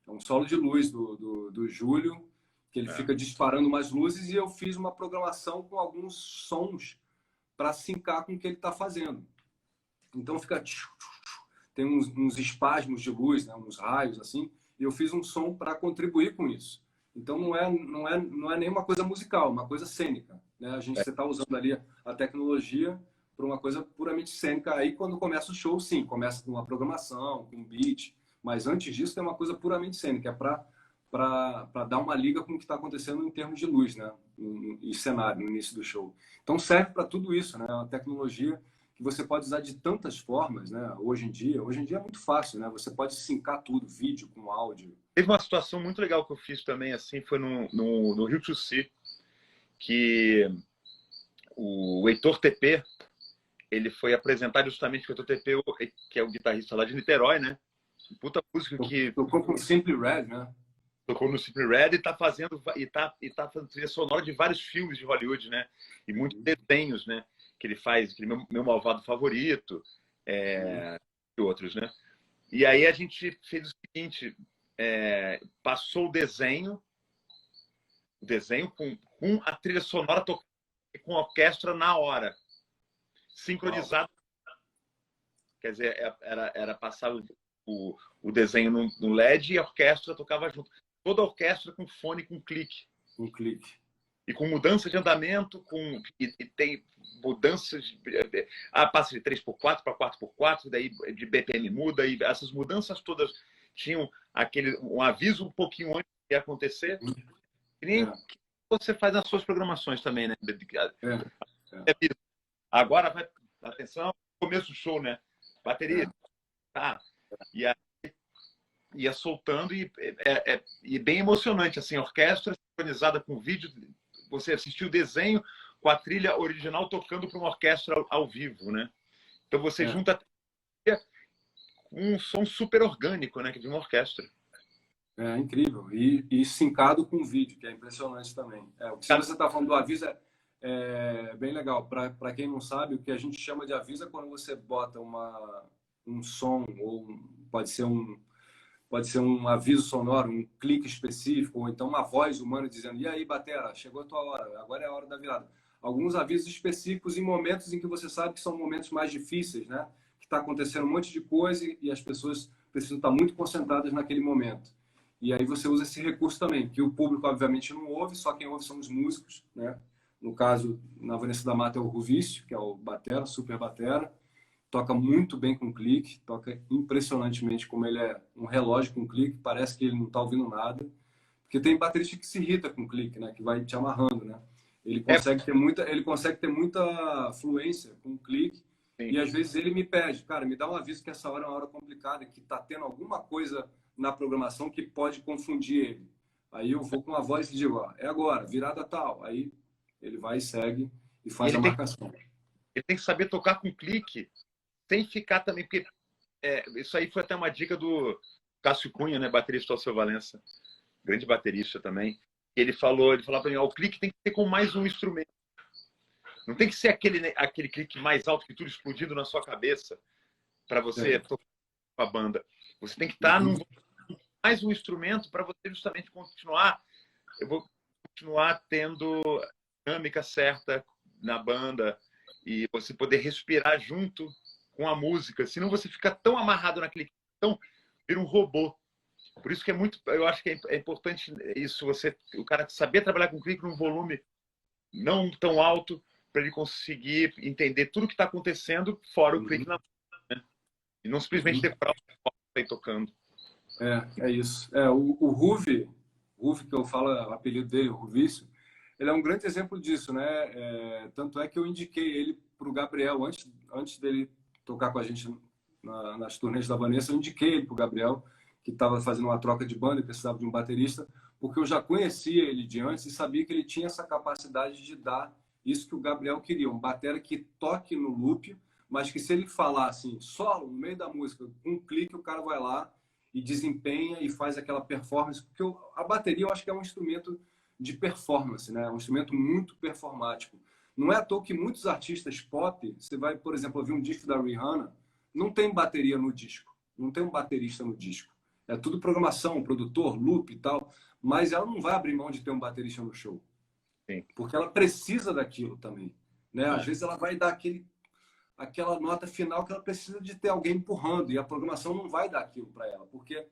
É um solo de luz do Júlio, que ele fica disparando umas luzes e eu fiz uma programação com alguns sons para sincar com o que ele está fazendo. Então fica... Tem uns espasmos de luz, né? Uns raios assim, e eu fiz um som para contribuir com isso. Então não é nem uma coisa musical, uma coisa cênica. Né? Você está usando ali a tecnologia para uma coisa puramente cênica. Aí quando começa o show, sim, começa com uma programação, com um beat, mas antes disso tem uma coisa puramente cênica, é para dar uma liga com o que está acontecendo em termos de luz, né? E cenário no início do show. Então serve para tudo isso, né? É uma tecnologia que você pode usar de tantas formas, né? Hoje em dia é muito fácil, né? Você pode sincar tudo, vídeo com áudio. Teve uma situação muito legal que eu fiz também, assim, foi no Rio to See, que o Heitor TP, ele foi apresentar justamente com o Heitor TP, que é o guitarrista lá de Niterói, né? Puta música que Tocou com Simply Red, né? tocou no Simply Red e tá fazendo trilha sonora de vários filmes de Hollywood, né? E muitos desenhos, né? Que ele faz, aquele meu malvado favorito, e outros, né? E aí a gente fez o seguinte, passou o desenho com a trilha sonora tocando com a orquestra na hora, sincronizado. Quer dizer, era passar o desenho no LED e a orquestra tocava junto. Toda a orquestra com fone, com clique. Um clique. E com mudança de andamento, e tem mudanças. Passa de 3x4 para 4x4, daí de BPM muda, e essas mudanças todas tinham um aviso um pouquinho antes de acontecer. E nem você faz nas suas programações também, né? Agora vai, atenção, começo do show, né? Bateria, tá? E aí ia soltando e bem emocionante, assim, orquestra sincronizada com vídeo, você assistiu o desenho com a trilha original tocando para uma orquestra ao vivo, né? Então você junta um som super orgânico, né? Que de uma orquestra. É incrível. E sincado com vídeo, que é impressionante também. O que você está falando do aviso é bem legal. Para quem não sabe, o que a gente chama de aviso é quando você bota um som, ou pode ser um aviso sonoro, um clique específico, ou então uma voz humana dizendo: e aí, batera, chegou a tua hora, agora é a hora da virada. Alguns avisos específicos em momentos em que você sabe que são momentos mais difíceis, né? Que está acontecendo um monte de coisa e as pessoas precisam estar muito concentradas naquele momento. E aí você usa esse recurso também, que o público obviamente não ouve, só quem ouve são os músicos, né? No caso, na Vanessa da Mata é o Ruvício, que é o batera, super batera. Toca muito bem com clique, toca impressionantemente como ele é um relógio com clique, parece que ele não está ouvindo nada. Porque tem baterista que se irrita com clique, né? Que vai te amarrando, né? Ele consegue ter muita fluência com clique. Sim. E às vezes ele me pede, cara, me dá um aviso que essa hora é uma hora complicada, que está tendo alguma coisa na programação que pode confundir ele. Aí eu vou com a voz e digo: é agora, virada tal. Aí ele vai e segue e faz a marcação. Ele tem que saber tocar com clique, sem ficar também, porque isso aí foi até uma dica do Cássio Cunha, né, baterista do Alceu Valença, grande baterista também. Ele falava para mim: o clique tem que ser com mais um instrumento. Não tem que ser aquele clique mais alto que tudo explodindo na sua cabeça para você tocar com a banda. Você tem que estar mais um instrumento para você justamente continuar. Eu vou continuar tendo a dinâmica certa na banda e você poder respirar junto com a música. Senão você fica tão amarrado naquele clique, então vira um robô. Por isso que eu acho que é importante isso, o cara saber trabalhar com clique num volume não tão alto para ele conseguir entender tudo que está acontecendo fora o clique na música, né? E não simplesmente decorar o que está aí tocando. É isso. O Ruvi, que eu falo, o apelido dele, o Ruvício, ele é um grande exemplo disso, né? Tanto é que eu indiquei ele para o Gabriel, antes dele tocar com a gente nas turnês da Vanessa, eu indiquei ele para o Gabriel, que estava fazendo uma troca de banda e precisava de um baterista, porque eu já conhecia ele de antes e sabia que ele tinha essa capacidade de dar isso que o Gabriel queria, um batera que toque no loop, mas que se ele falar assim, solo, no meio da música, um clique, o cara vai lá e desempenha e faz aquela performance, porque a bateria eu acho que é um instrumento de performance, né? Um instrumento muito performático. Não é à toa que muitos artistas pop, você vai, por exemplo, ouvir um disco da Rihanna, não tem bateria no disco, não tem um baterista no disco. É tudo programação, produtor, loop e tal, mas ela não vai abrir mão de ter um baterista no show. Sim. Porque ela precisa daquilo também, né? Às vezes ela vai dar aquela nota final que ela precisa de ter alguém empurrando, e a programação não vai dar aquilo para ela, porque,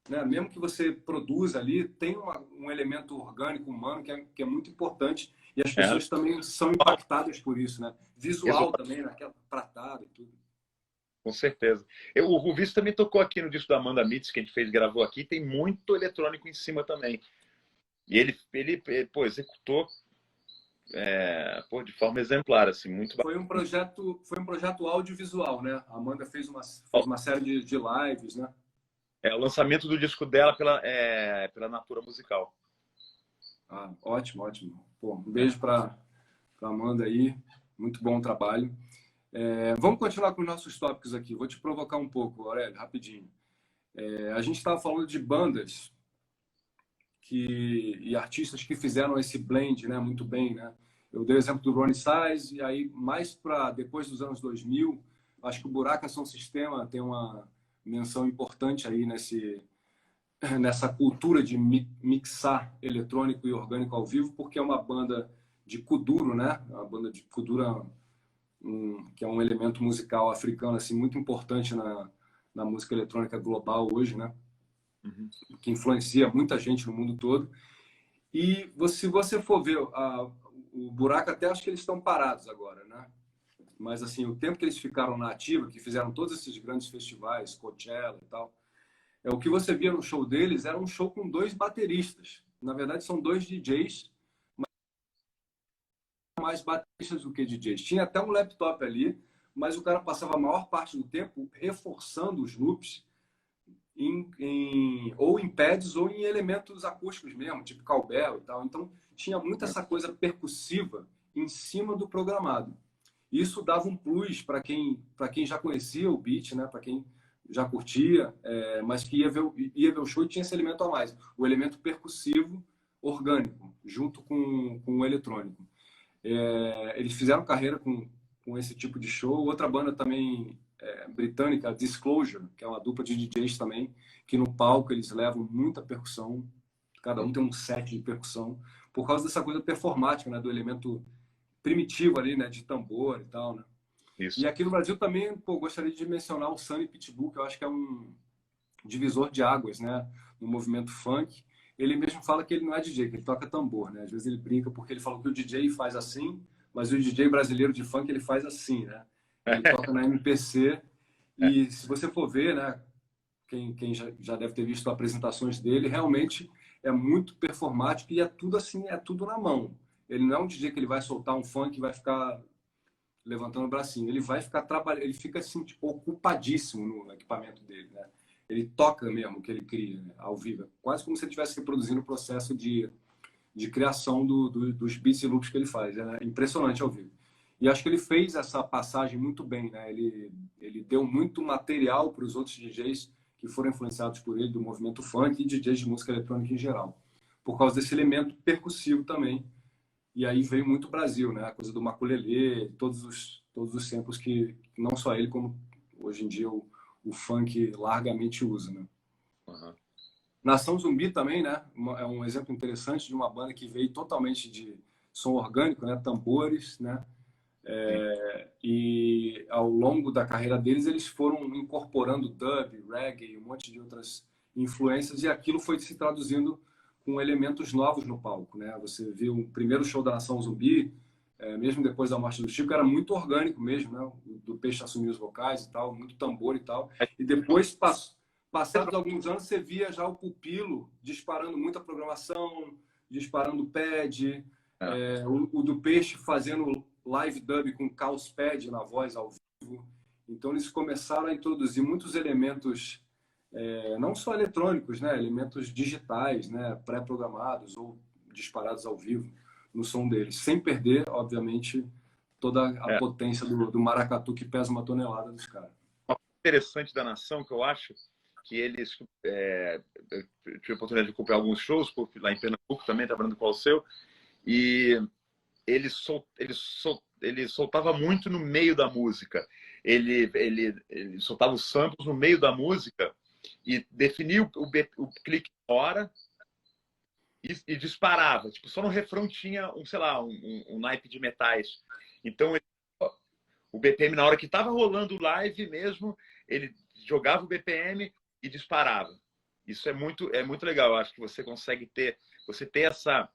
né, mesmo que você produza ali, tem um elemento orgânico, humano, que é muito importante, e as pessoas também são impactadas por isso, né? Visual também, naquela pratada e tudo. Com certeza. O Ruvício também tocou aqui no disco da Amanda Mitz, que a gente gravou aqui, tem muito eletrônico em cima também. E ele executou pô, de forma exemplar, assim, muito Foi um projeto audiovisual, né? A Amanda fez uma série de lives, né? É o lançamento do disco dela pela Natura Musical. Ah, ótimo, ótimo. Pô, um É. beijo para Amanda aí. Muito bom trabalho. Vamos continuar com os nossos tópicos aqui. Vou te provocar um pouco, Aurélio, rapidinho. A gente estava falando de bandas e artistas que fizeram esse blend, né, muito bem, né? Eu dei o exemplo do Ronnie Size, e aí mais para depois dos anos 2000, acho que o Buraca Som Sistema tem uma menção importante aí nessa cultura de mixar eletrônico e orgânico ao vivo, porque é uma banda de kuduro, né? Uma banda de kuduro, que é um elemento musical africano assim muito importante na música eletrônica global hoje, né? Uhum. Que influencia muita gente no mundo todo. E se você for ver o Buraco, até acho que eles estão parados agora, né? Mas assim, o tempo que eles ficaram na ativa, que fizeram todos esses grandes festivais, Coachella e tal, o que você via no show deles era um show com dois bateristas. Na verdade, são dois DJs, mais bateristas do que DJs. Tinha até um laptop ali, mas o cara passava a maior parte do tempo reforçando os loops ou em pads ou em elementos acústicos mesmo, tipo cowbell e tal. Então, tinha muito essa coisa percussiva em cima do programado. Isso dava um plus para quem já conhecia o beat, né? Para quem já curtia, mas que ia ver o show e tinha esse elemento a mais, o elemento percussivo orgânico, junto com o eletrônico. Eles fizeram carreira com esse tipo de show. Outra banda também britânica, Disclosure, que é uma dupla de DJs também, que no palco eles levam muita percussão, cada um tem um set de percussão, por causa dessa coisa performática, né? Do elemento primitivo ali, né? De tambor e tal, né? E Isso. aqui no Brasil também, pô, gostaria de mencionar o Sunny Pitbull, que eu acho que é um divisor de águas, né? No movimento funk. Ele mesmo fala que ele não é DJ, que ele toca tambor, né? Às vezes ele brinca porque ele falou que o DJ faz assim, mas o DJ brasileiro de funk ele faz assim, né? Ele toca na MPC e se você for ver, né? Quem já deve ter visto apresentações dele, realmente é muito performático e é tudo assim, é tudo na mão. Ele não é um DJ que ele vai soltar um funk e vai ficar levantando o bracinho. Ele vai ficar trabalhando, ele fica assim, tipo, ocupadíssimo no equipamento dele, né? Ele toca mesmo o que ele cria, né? Ao vivo. Quase como se ele estivesse reproduzindo o processo de criação dos beats e loops que ele faz. É impressionante ao vivo. E acho que ele fez essa passagem muito bem, né? Ele deu muito material para os outros DJs que foram influenciados por ele, do movimento funk e DJs de música eletrônica em geral. Por causa desse elemento percussivo também. E aí veio muito o Brasil, né? A coisa do maculelê, todos os samples que não só ele, como hoje em dia o funk largamente usa, né? Uhum. Nação Zumbi também, né? É um exemplo interessante de uma banda que veio totalmente de som orgânico, né? Tambores, né? E ao longo da carreira deles, eles foram incorporando dub, reggae, um monte de outras influências, e aquilo foi se traduzindo com elementos novos no palco, né? Você viu o primeiro show da Nação Zumbi, mesmo depois da morte do Chico, era muito orgânico mesmo, né? Do Peixe assumir os vocais e tal, muito tambor e tal. E depois, passados alguns anos, você via já o Pupilo disparando muita programação, disparando pad, o do Peixe fazendo live dub com caos pad na voz ao vivo. Então eles começaram a introduzir muitos elementos, não só eletrônicos, né? Elementos digitais, né? Pré-programados ou disparados ao vivo no som deles, sem perder, obviamente, toda a potência do maracatu que pesa uma tonelada dos caras. Interessante da Nação, que eu acho que eles... eu tive a oportunidade de acompanhar alguns shows lá em Pernambuco também, trabalhando com o seu, e ele soltava muito no meio da música. Ele soltava os samples no meio da música e definia o clique hora e disparava. Tipo, só no refrão tinha sei lá, um naipe de metais. Então, o BPM, na hora que estava rolando o live mesmo, ele jogava o BPM e disparava. Isso é muito legal. Eu acho que você consegue ter essa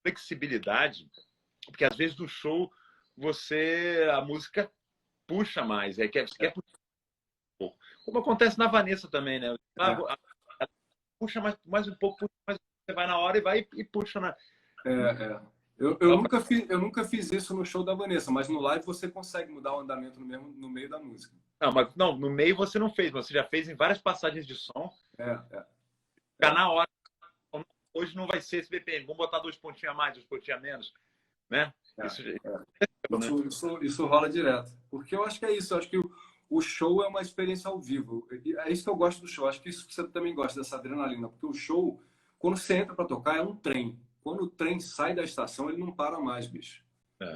flexibilidade, porque às vezes no show a música puxa mais, você quer puxar um pouco. Como acontece na Vanessa também, né? Puxa mais um pouco, você vai na hora e vai e puxa na. Eu nunca fiz isso no show da Vanessa, mas no live você consegue mudar o andamento no meio da música. Não, mas não, no meio você não fez, você já fez em várias passagens de som. É, é, Ficar é. na hora. Hoje não vai ser esse BPM, vamos botar 2 pontinhos a mais, 2 pontinhos a menos, né? É, Isso, é. né? Isso rola direto. Porque eu acho que é isso. Eu acho que o show é uma experiência ao vivo. E é isso que eu gosto do show. Acho que isso que você também gosta, dessa adrenalina. Porque o show, quando você entra para tocar, é um trem. Quando o trem sai da estação, ele não para mais, bicho.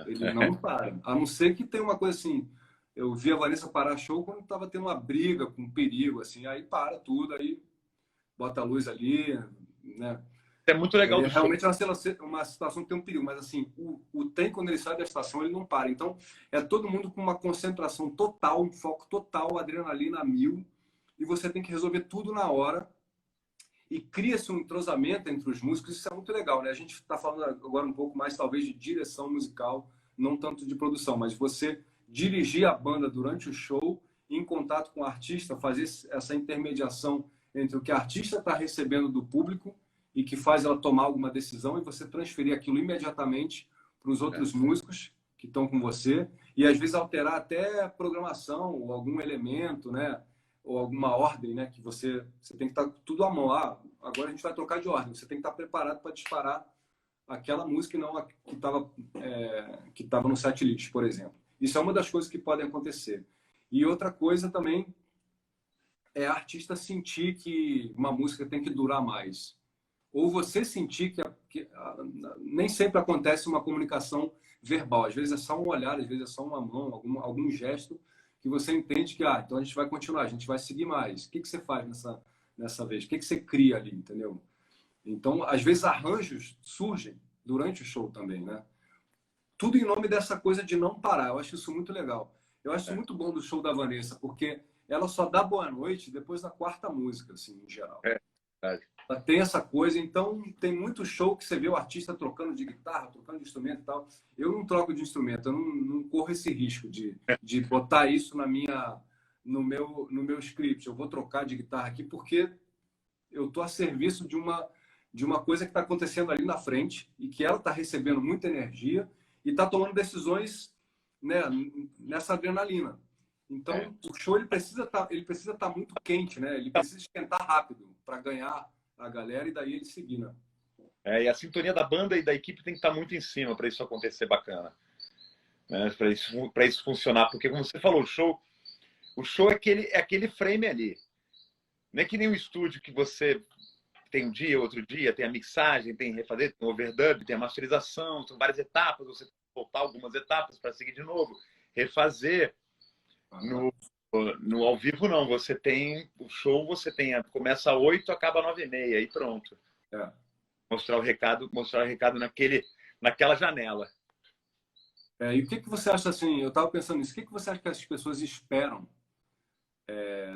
Ele É. não para. A não ser que tenha uma coisa assim. Eu vi a Vanessa parar show quando estava tendo uma briga com perigo, assim. Aí para tudo, aí bota a luz ali, né? É muito legal É do show. realmente uma situação que tem um perigo, mas assim, o trem, quando ele sai da estação, ele não para. Então, é todo mundo com uma concentração total, um foco total, adrenalina a mil, e você tem que resolver tudo na hora. E cria-se um entrosamento entre os músicos, isso é muito legal, né? A gente está falando agora um pouco mais, talvez, de direção musical, não tanto de produção, mas você dirigir a banda durante o show, em contato com o artista, fazer essa intermediação entre o que a artista está recebendo do público e que faz ela tomar alguma decisão e você transferir aquilo imediatamente para os outros músicos que estão com você e às vezes alterar até a programação ou algum elemento, né? Ou alguma ordem, né? Que você tem que estar tudo à mão. Ah, agora a gente vai trocar de ordem. Você tem que estar preparado para disparar aquela música e não a que estava no setlist, por exemplo. Isso é uma das coisas que podem acontecer. E outra coisa também é a artista sentir que uma música tem que durar mais. Ou você sentir nem sempre acontece uma comunicação verbal. Às vezes é só um olhar, às vezes é só uma mão, algum gesto que você entende que, então a gente vai continuar, a gente vai seguir mais. O que você faz nessa vez? O que você cria ali, entendeu? Então, às vezes, arranjos surgem durante o show também, né? Tudo em nome dessa coisa de não parar. Eu acho isso muito legal. Eu acho isso muito bom do show da Vanessa, porque ela só dá boa noite depois da quarta música, assim, em geral. É. Ela tem essa coisa, então tem muito show que você vê o artista trocando de guitarra, trocando de instrumento e tal. Eu não troco de instrumento, eu não corro esse risco de botar isso no meu script. Eu vou trocar de guitarra aqui porque eu estou a serviço de uma coisa que está acontecendo ali na frente e que ela está recebendo muita energia e está tomando decisões, né, nessa adrenalina. Então, o show ele precisa estar muito quente, né? Ele precisa esquentar rápido para ganhar a galera e daí ele seguir, né? E a sintonia da banda e da equipe tem que estar muito em cima para isso acontecer bacana, né? Para isso funcionar, porque como você falou, o show é aquele frame ali. Não é que nem um estúdio que você tem um dia, outro dia, tem a mixagem, tem refazer, tem o overdub, tem a masterização, são várias etapas, você tem que voltar algumas etapas para seguir de novo, refazer. No ao vivo não, você tem o show, começa às 8, acaba às 9h30 e pronto. É. Mostrar o recado naquela janela. E o que você acha assim? Eu estava pensando nisso. O que você acha que as pessoas esperam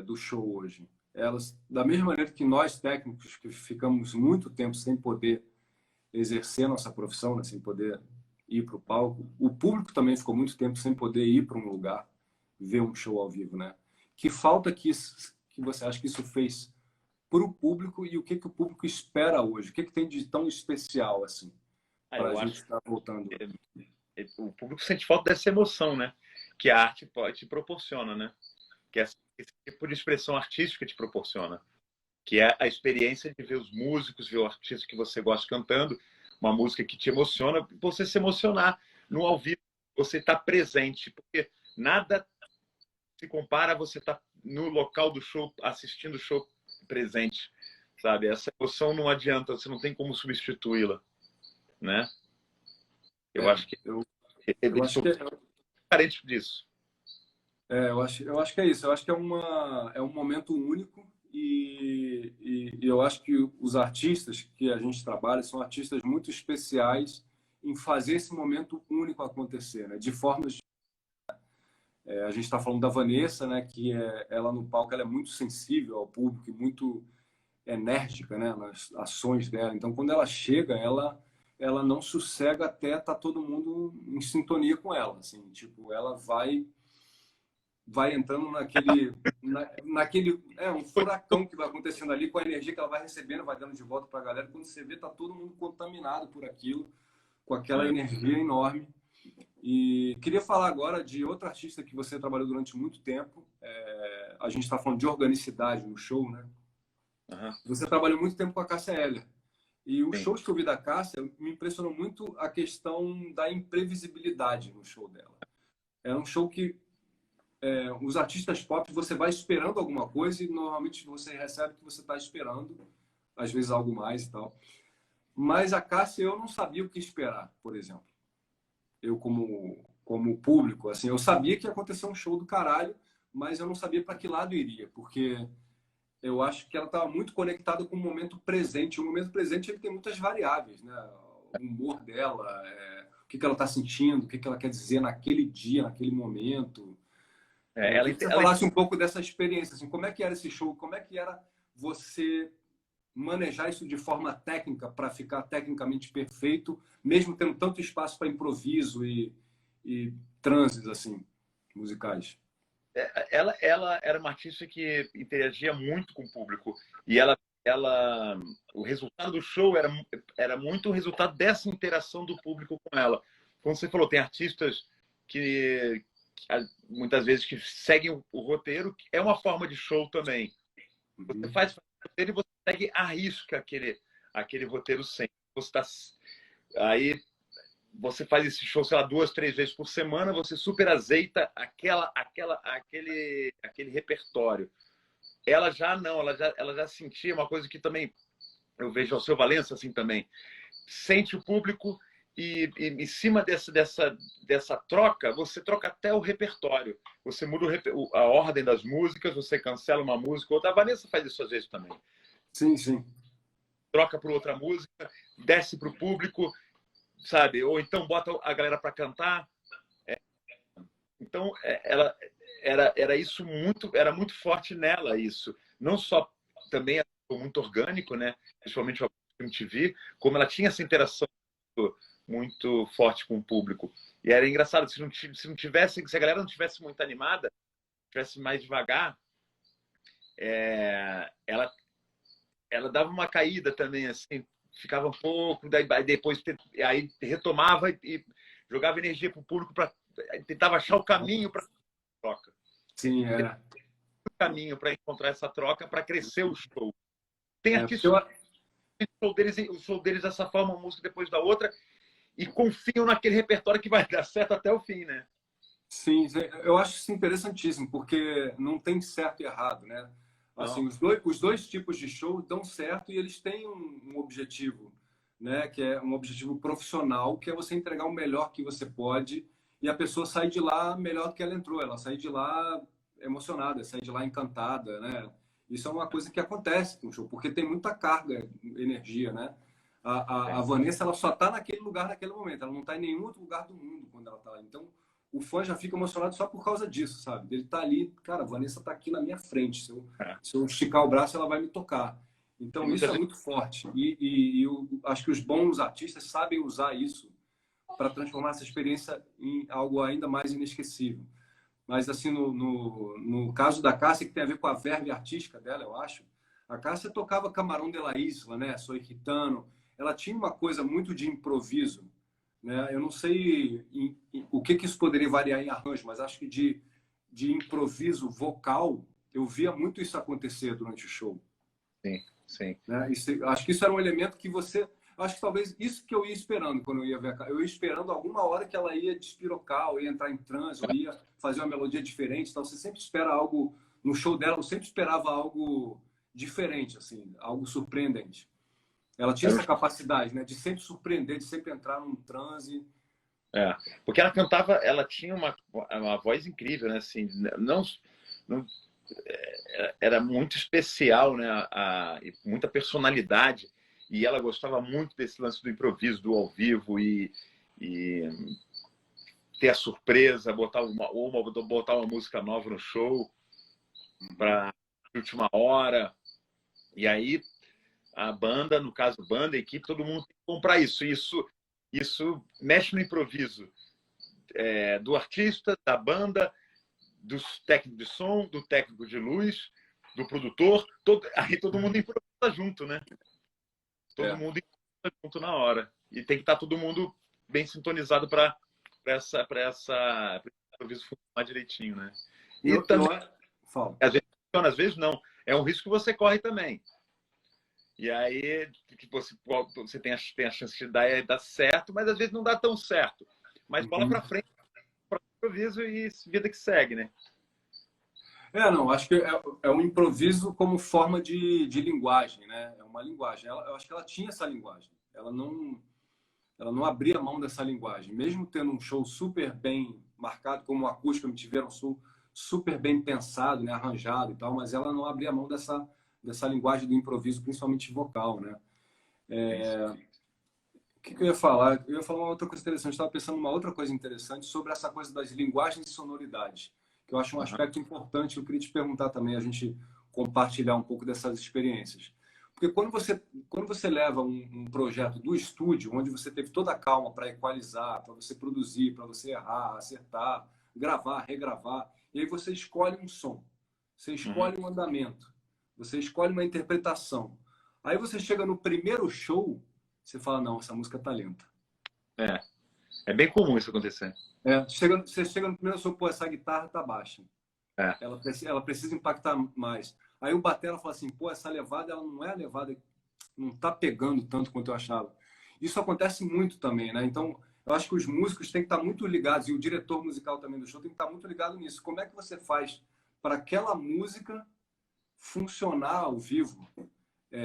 do show hoje? Elas, da mesma maneira que nós técnicos que ficamos muito tempo sem poder exercer nossa profissão, né, sem poder ir para o palco, o público também ficou muito tempo sem poder ir para um lugar ver um show ao vivo, né? Que falta que você acha que isso fez para o público e o que o público espera hoje? O que tem de tão especial assim para a gente estar voltando? O público sente falta dessa emoção, né? Que a arte te proporciona, né? Que esse tipo de expressão artística te proporciona, que é a experiência de ver os músicos, ver o artista que você gosta cantando, uma música que te emociona, você se emocionar no ao vivo, você está presente, porque nada se compara a você estar no local do show, assistindo o show presente, sabe? Essa emoção não adianta, você não tem como substituí-la, né? Eu acho que eu eles acho são que carentes disso. eu acho que é isso. Eu acho que é um momento único e eu acho que os artistas que a gente trabalha são artistas muito especiais em fazer esse momento único acontecer, né? De formas a gente está falando da Vanessa, né? Que ela no palco ela é muito sensível ao público, e muito enérgica, né? Nas ações dela. Então, quando ela chega, ela não sossega até tá todo mundo em sintonia com ela, assim, tipo, ela vai entrando naquele um furacão que vai acontecendo ali com a energia que ela vai recebendo, vai dando de volta para a galera. Quando você vê, tá todo mundo contaminado por aquilo, com aquela energia enorme. E queria falar agora de outro artista que você trabalhou durante muito tempo. A gente está falando de organicidade no show, né? Uhum. Você trabalhou muito tempo com a Cássia Eller. E os Sim. shows que eu vi da Cássia me impressionou muito a questão da imprevisibilidade no show dela. É um show que os artistas pop, você vai esperando alguma coisa e normalmente você recebe o que você está esperando, às vezes algo mais e tal. Mas a Cássia, eu não sabia o que esperar, por exemplo. Eu, como público, assim, eu sabia que ia acontecer um show do caralho, mas eu não sabia para que lado iria, porque eu acho que ela estava muito conectada com o momento presente. O momento presente ele tem muitas variáveis, né? O humor dela, o que ela está sentindo, o que ela quer dizer naquele dia, naquele momento. Eu Ela, queria que você ela, falasse um pouco dessa experiência, assim, como é que era esse show, como é que era você manejar isso de forma técnica para ficar tecnicamente perfeito, mesmo tendo tanto espaço para improviso e transes assim musicais. ela era uma artista que interagia muito com o público e o resultado do show era muito o resultado dessa interação do público com ela. Como você falou, tem artistas que muitas vezes que seguem o roteiro, que é uma forma de show também. Você Uhum. faz o roteiro e você segue à risca aquele roteiro sempre. Você tá, aí você faz esse show, sei lá, 2, 3 vezes por semana, você super azeita aquele repertório. Ela já não, ela já sentia uma coisa que também eu vejo ao seu Valença assim também. Sente o público e em cima dessa troca, você troca até o repertório. Você muda a ordem das músicas, você cancela uma música, outra. A Vanessa faz isso às vezes também. Sim, sim. Troca por outra música, desce para o público, sabe? Ou então bota a galera para cantar. Então, ela era isso era muito forte nela isso. Não só também era muito orgânico, né? Principalmente o MTV, como ela tinha essa interação muito forte com o público. E era engraçado, se não tivesse, se a galera não tivesse muito animada, tivesse mais devagar, ela dava uma caída também, assim, ficava um pouco, daí depois aí retomava e jogava energia para o público para tentava achar o caminho para troca. Sim, E depois o caminho para encontrar essa troca para crescer o show. Tem porque eu, artistas que o show deles dessa forma, uma música depois da outra, e confiam naquele repertório que vai dar certo até o fim, né? sim, eu acho isso interessantíssimo, porque não tem certo e errado, né? Assim, Não. os dois tipos de show dão certo e eles têm um objetivo, né? Que é um objetivo profissional, que é você entregar o melhor que você pode e a pessoa sair de lá melhor do que ela entrou, ela sair de lá emocionada, sair de lá encantada, né? Isso é uma coisa que acontece com o show, porque tem muita carga, energia, né? A Vanessa, ela só está naquele lugar naquele momento, ela não está em nenhum outro lugar do mundo quando ela está lá. Então, o fã já fica emocionado só por causa disso, sabe? Ele tá ali, cara, a Vanessa tá aqui na minha frente. Se eu esticar o braço, ela vai me tocar. E Então, isso muitas é vezes muito forte. E eu acho que os bons artistas sabem usar isso para transformar essa experiência em algo ainda mais inesquecível. Mas, assim, no caso da Cássia, que tem a ver com a verve artística dela, eu acho, a Cássia tocava Camarão de la Isla, né? Soy Gitano. Ela tinha uma coisa muito de improviso, né? Eu não sei o que isso poderia variar em arranjo, mas acho que de improviso vocal, eu via muito isso acontecer durante o show. sim, sim. Né? Acho que isso era um elemento que você. Acho que talvez isso que eu ia esperando quando eu ia ver eu ia esperando alguma hora que ela ia despirocar, ou ia entrar em transe, ou ia fazer uma melodia diferente. Então você sempre espera algo. No show dela, eu sempre esperava algo diferente, assim, algo surpreendente. Ela tinha Era um essa capacidade, né, de sempre surpreender, de sempre entrar num transe. É, porque ela cantava, ela tinha uma voz incrível, né? Assim, não era muito especial, né? E muita personalidade. E ela gostava muito desse lance do improviso, do ao vivo e ter a surpresa, botar uma música nova no show para última hora. E aí a banda, no caso banda, a equipe, todo mundo tem que comprar isso. Isso mexe no improviso do artista, da banda, do técnico de som, do técnico de luz, do produtor. Aí todo mundo improvisa junto, né? Todo É. mundo improvisa junto na hora. E tem que estar todo mundo bem sintonizado para essa improviso funcionar direitinho, né? E também, Fala. às vezes funciona, às vezes não. É um risco que você corre também. E aí que você tem a chance de dar certo, mas às vezes não dá tão certo. Mas bola para frente, para improviso e vida que segue, né? Não, acho que é um improviso como forma de linguagem, né? É uma linguagem. Eu acho que ela tinha essa linguagem. Ela não abria mão dessa linguagem. Mesmo tendo um show super bem marcado, como o Acústica me tiveram, um show super bem pensado, né? Arranjado e tal, mas ela não abria mão dessa linguagem do improviso, principalmente vocal, né? O que eu ia falar? Eu ia falar uma outra coisa interessante. Eu estava pensando numa outra coisa interessante sobre essa coisa das linguagens e sonoridades, que eu acho um aspecto importante. Eu queria te perguntar também, a gente compartilhar um pouco dessas experiências. Porque quando você leva um projeto do estúdio, onde você teve toda a calma para equalizar, para você produzir, para você errar, acertar, gravar, regravar, e aí você escolhe um som, você escolhe um andamento, você escolhe uma interpretação. Aí você chega no primeiro show, você fala, não, essa música tá lenta. É bem comum isso acontecer. Você chega no primeiro show, pô, essa guitarra tá baixa. É. Ela precisa impactar mais. Aí o batera fala assim, pô, essa levada, ela não é a levada, não tá pegando tanto quanto eu achava. Isso acontece muito também, né? Então, eu acho que os músicos têm que estar muito ligados, e o diretor musical também do show tem que estar muito ligado nisso. Como é que você faz para aquela música funcionar ao vivo?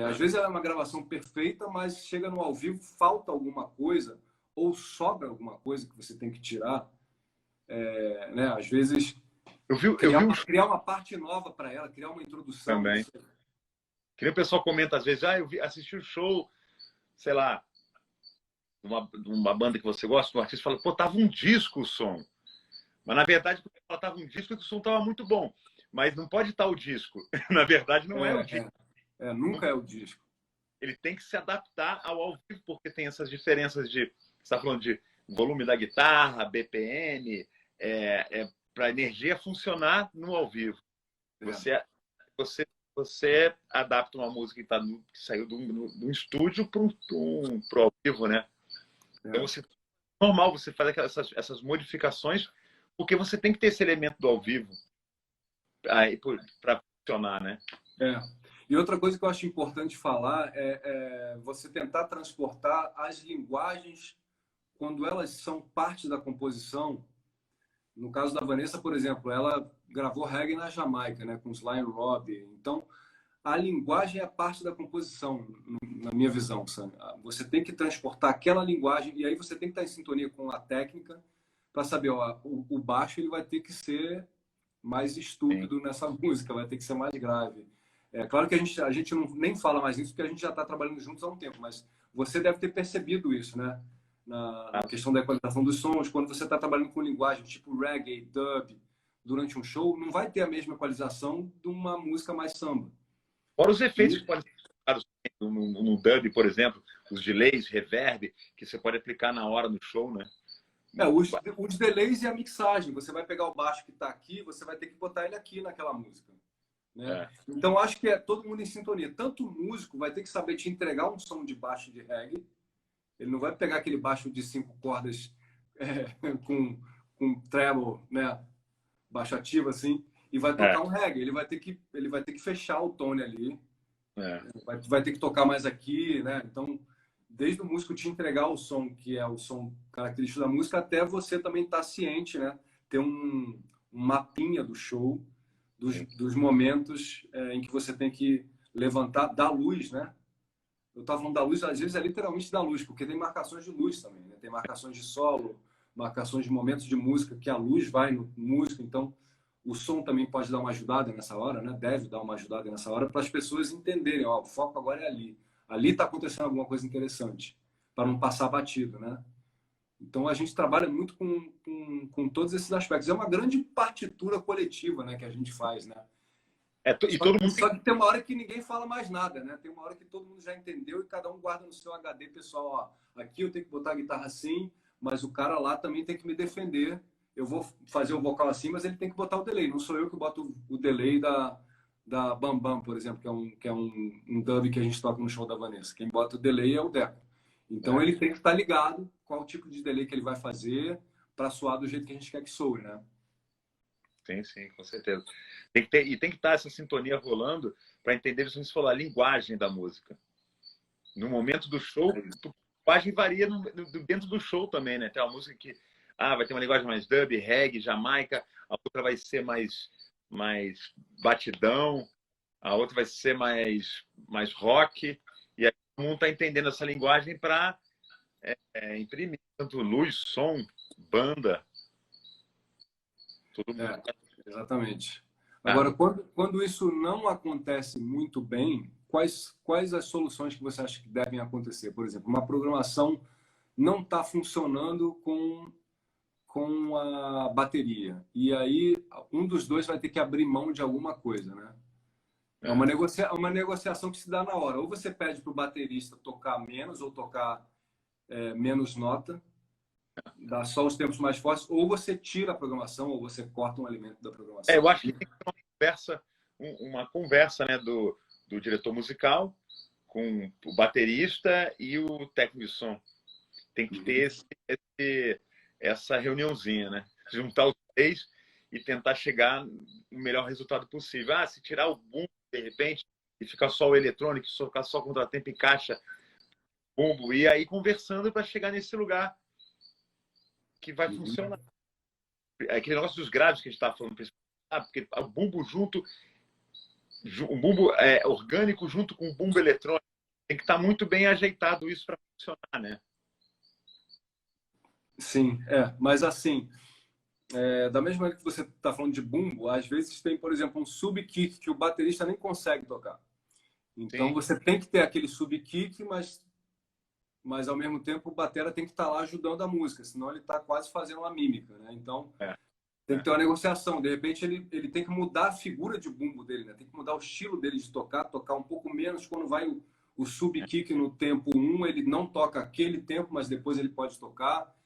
Às vezes ela é uma gravação perfeita, mas chega no ao vivo, falta alguma coisa, ou sobra alguma coisa que você tem que tirar. Né? Às vezes, criar uma parte nova para ela, criar uma introdução. Também. Que nem o pessoal comenta às vezes, assisti o show, sei lá, de uma banda que você gosta, um artista fala, pô, tava um disco o som. Mas na verdade, quando ela tava um disco, o som tava muito bom. Mas não pode estar o disco. Na verdade, não é o disco. Nunca é o disco. Ele tem que se adaptar ao vivo, porque tem essas diferenças de. Você está falando de volume da guitarra, BPM, para a energia funcionar no ao vivo. Você adapta uma música que saiu de um estúdio para o ao vivo, né? Então, normal você fazer essas modificações, porque você tem que ter esse elemento do ao vivo para funcionar, né? E outra coisa que eu acho importante falar é você tentar transportar as linguagens quando elas são parte da composição. No caso da Vanessa, por exemplo, ela gravou reggae na Jamaica, né, com Sly and Robbie. Então, a linguagem é parte da composição, na minha visão, Sam. Você tem que transportar aquela linguagem e aí você tem que estar em sintonia com a técnica para saber, ó, o baixo ele vai ter que ser mais estúpido nessa música, vai ter que ser mais grave. É claro que a gente não, nem fala mais nisso porque a gente já está trabalhando juntos há um tempo, mas você deve ter percebido isso, né? Na questão da equalização dos sons, quando você está trabalhando com linguagem tipo reggae, dub, durante um show, não vai ter a mesma equalização de uma música mais samba. Fora os efeitos que podem ser aplicados no dub, por exemplo, os delays, reverb, que você pode aplicar na hora no show, né? Os delays e a mixagem. Você vai pegar o baixo que está aqui, você vai ter que botar ele aqui naquela música. Né? Então, acho que é todo mundo em sintonia. Tanto o músico vai ter que saber te entregar um som de baixo de reggae. Ele não vai pegar aquele baixo de 5 cordas com treble, né? Baixo ativo, assim, e vai tocar um reggae. Ele vai ter que fechar o tone ali. Vai ter que tocar mais aqui, né? Então, desde o músico te entregar o som, que é o som característico da música, até você também estar ciente, né? Ter um mapinha do show, dos momentos em que você tem que levantar, dar luz, né? Eu estava falando da luz, às vezes é literalmente da luz, porque tem marcações de luz também, né? Tem marcações de solo, marcações de momentos de música, que a luz vai no músico, então o som também pode dar uma ajudada nessa hora, né? Deve dar uma ajudada nessa hora para as pessoas entenderem, ó, o foco agora é ali. Ali está acontecendo alguma coisa interessante, para não passar batido, né? Então a gente trabalha muito com todos esses aspectos. É uma grande partitura coletiva, né, que a gente faz, né? Só que tem uma hora que ninguém fala mais nada, né? Tem uma hora que todo mundo já entendeu e cada um guarda no seu HD pessoal. Ó, aqui eu tenho que botar a guitarra assim, mas o cara lá também tem que me defender. Eu vou fazer o vocal assim, mas ele tem que botar o delay. Não sou eu que boto o delay da Bam Bam, por exemplo, que é um dub que a gente toca no show da Vanessa. Quem bota o delay é o Deco. Então ele tem que estar ligado qual tipo de delay que ele vai fazer para soar do jeito que a gente quer que soe, né? Sim, sim, com certeza. Tem que ter, e tem que estar essa sintonia rolando para entender, se você falou, a linguagem da música. No momento do show, a linguagem varia dentro do show também, né? Tem uma música que vai ter uma linguagem mais dub, reggae, jamaica, a outra vai ser mais batidão, a outra vai ser mais rock, e aí todo mundo está entendendo essa linguagem para imprimir tanto luz, som, banda, todo mundo. Exatamente. Agora, quando isso não acontece muito bem, quais as soluções que você acha que devem acontecer? Por exemplo, uma programação não está funcionando com a bateria. E aí, um dos dois vai ter que abrir mão de alguma coisa, né? É uma negociação que se dá na hora. Ou você pede para o baterista tocar menos ou tocar menos nota, dá só os tempos mais fortes, ou você tira a programação, ou você corta um elemento da programação. Eu acho que tem que ter uma conversa, né, do diretor musical com o baterista e o técnico de som. Tem que ter essa reuniãozinha, né? Juntar os três e tentar chegar no melhor resultado possível. Se tirar o bumbo, de repente, e ficar só o eletrônico, ficar só contratempo e caixa, bumbo, e aí conversando para chegar nesse lugar que vai funcionar. Aquele negócio dos graves que a gente estava falando, porque o bumbo o bumbo orgânico junto com o bumbo eletrônico, tem que estar muito bem ajeitado isso para funcionar, né? Sim, mas assim, da mesma maneira que você está falando de bumbo, às vezes tem, por exemplo, um sub-kick que o baterista nem consegue tocar. Então, você tem que ter aquele sub-kick, mas ao mesmo tempo o batera tem que estar lá ajudando a música, senão ele está quase fazendo uma mímica, né? Então, tem que ter uma negociação. De repente, ele tem que mudar a figura de bumbo dele, né? Tem que mudar o estilo dele de tocar um pouco menos quando vai o sub-kick no tempo 1, ele não toca aquele tempo, mas depois ele pode tocar.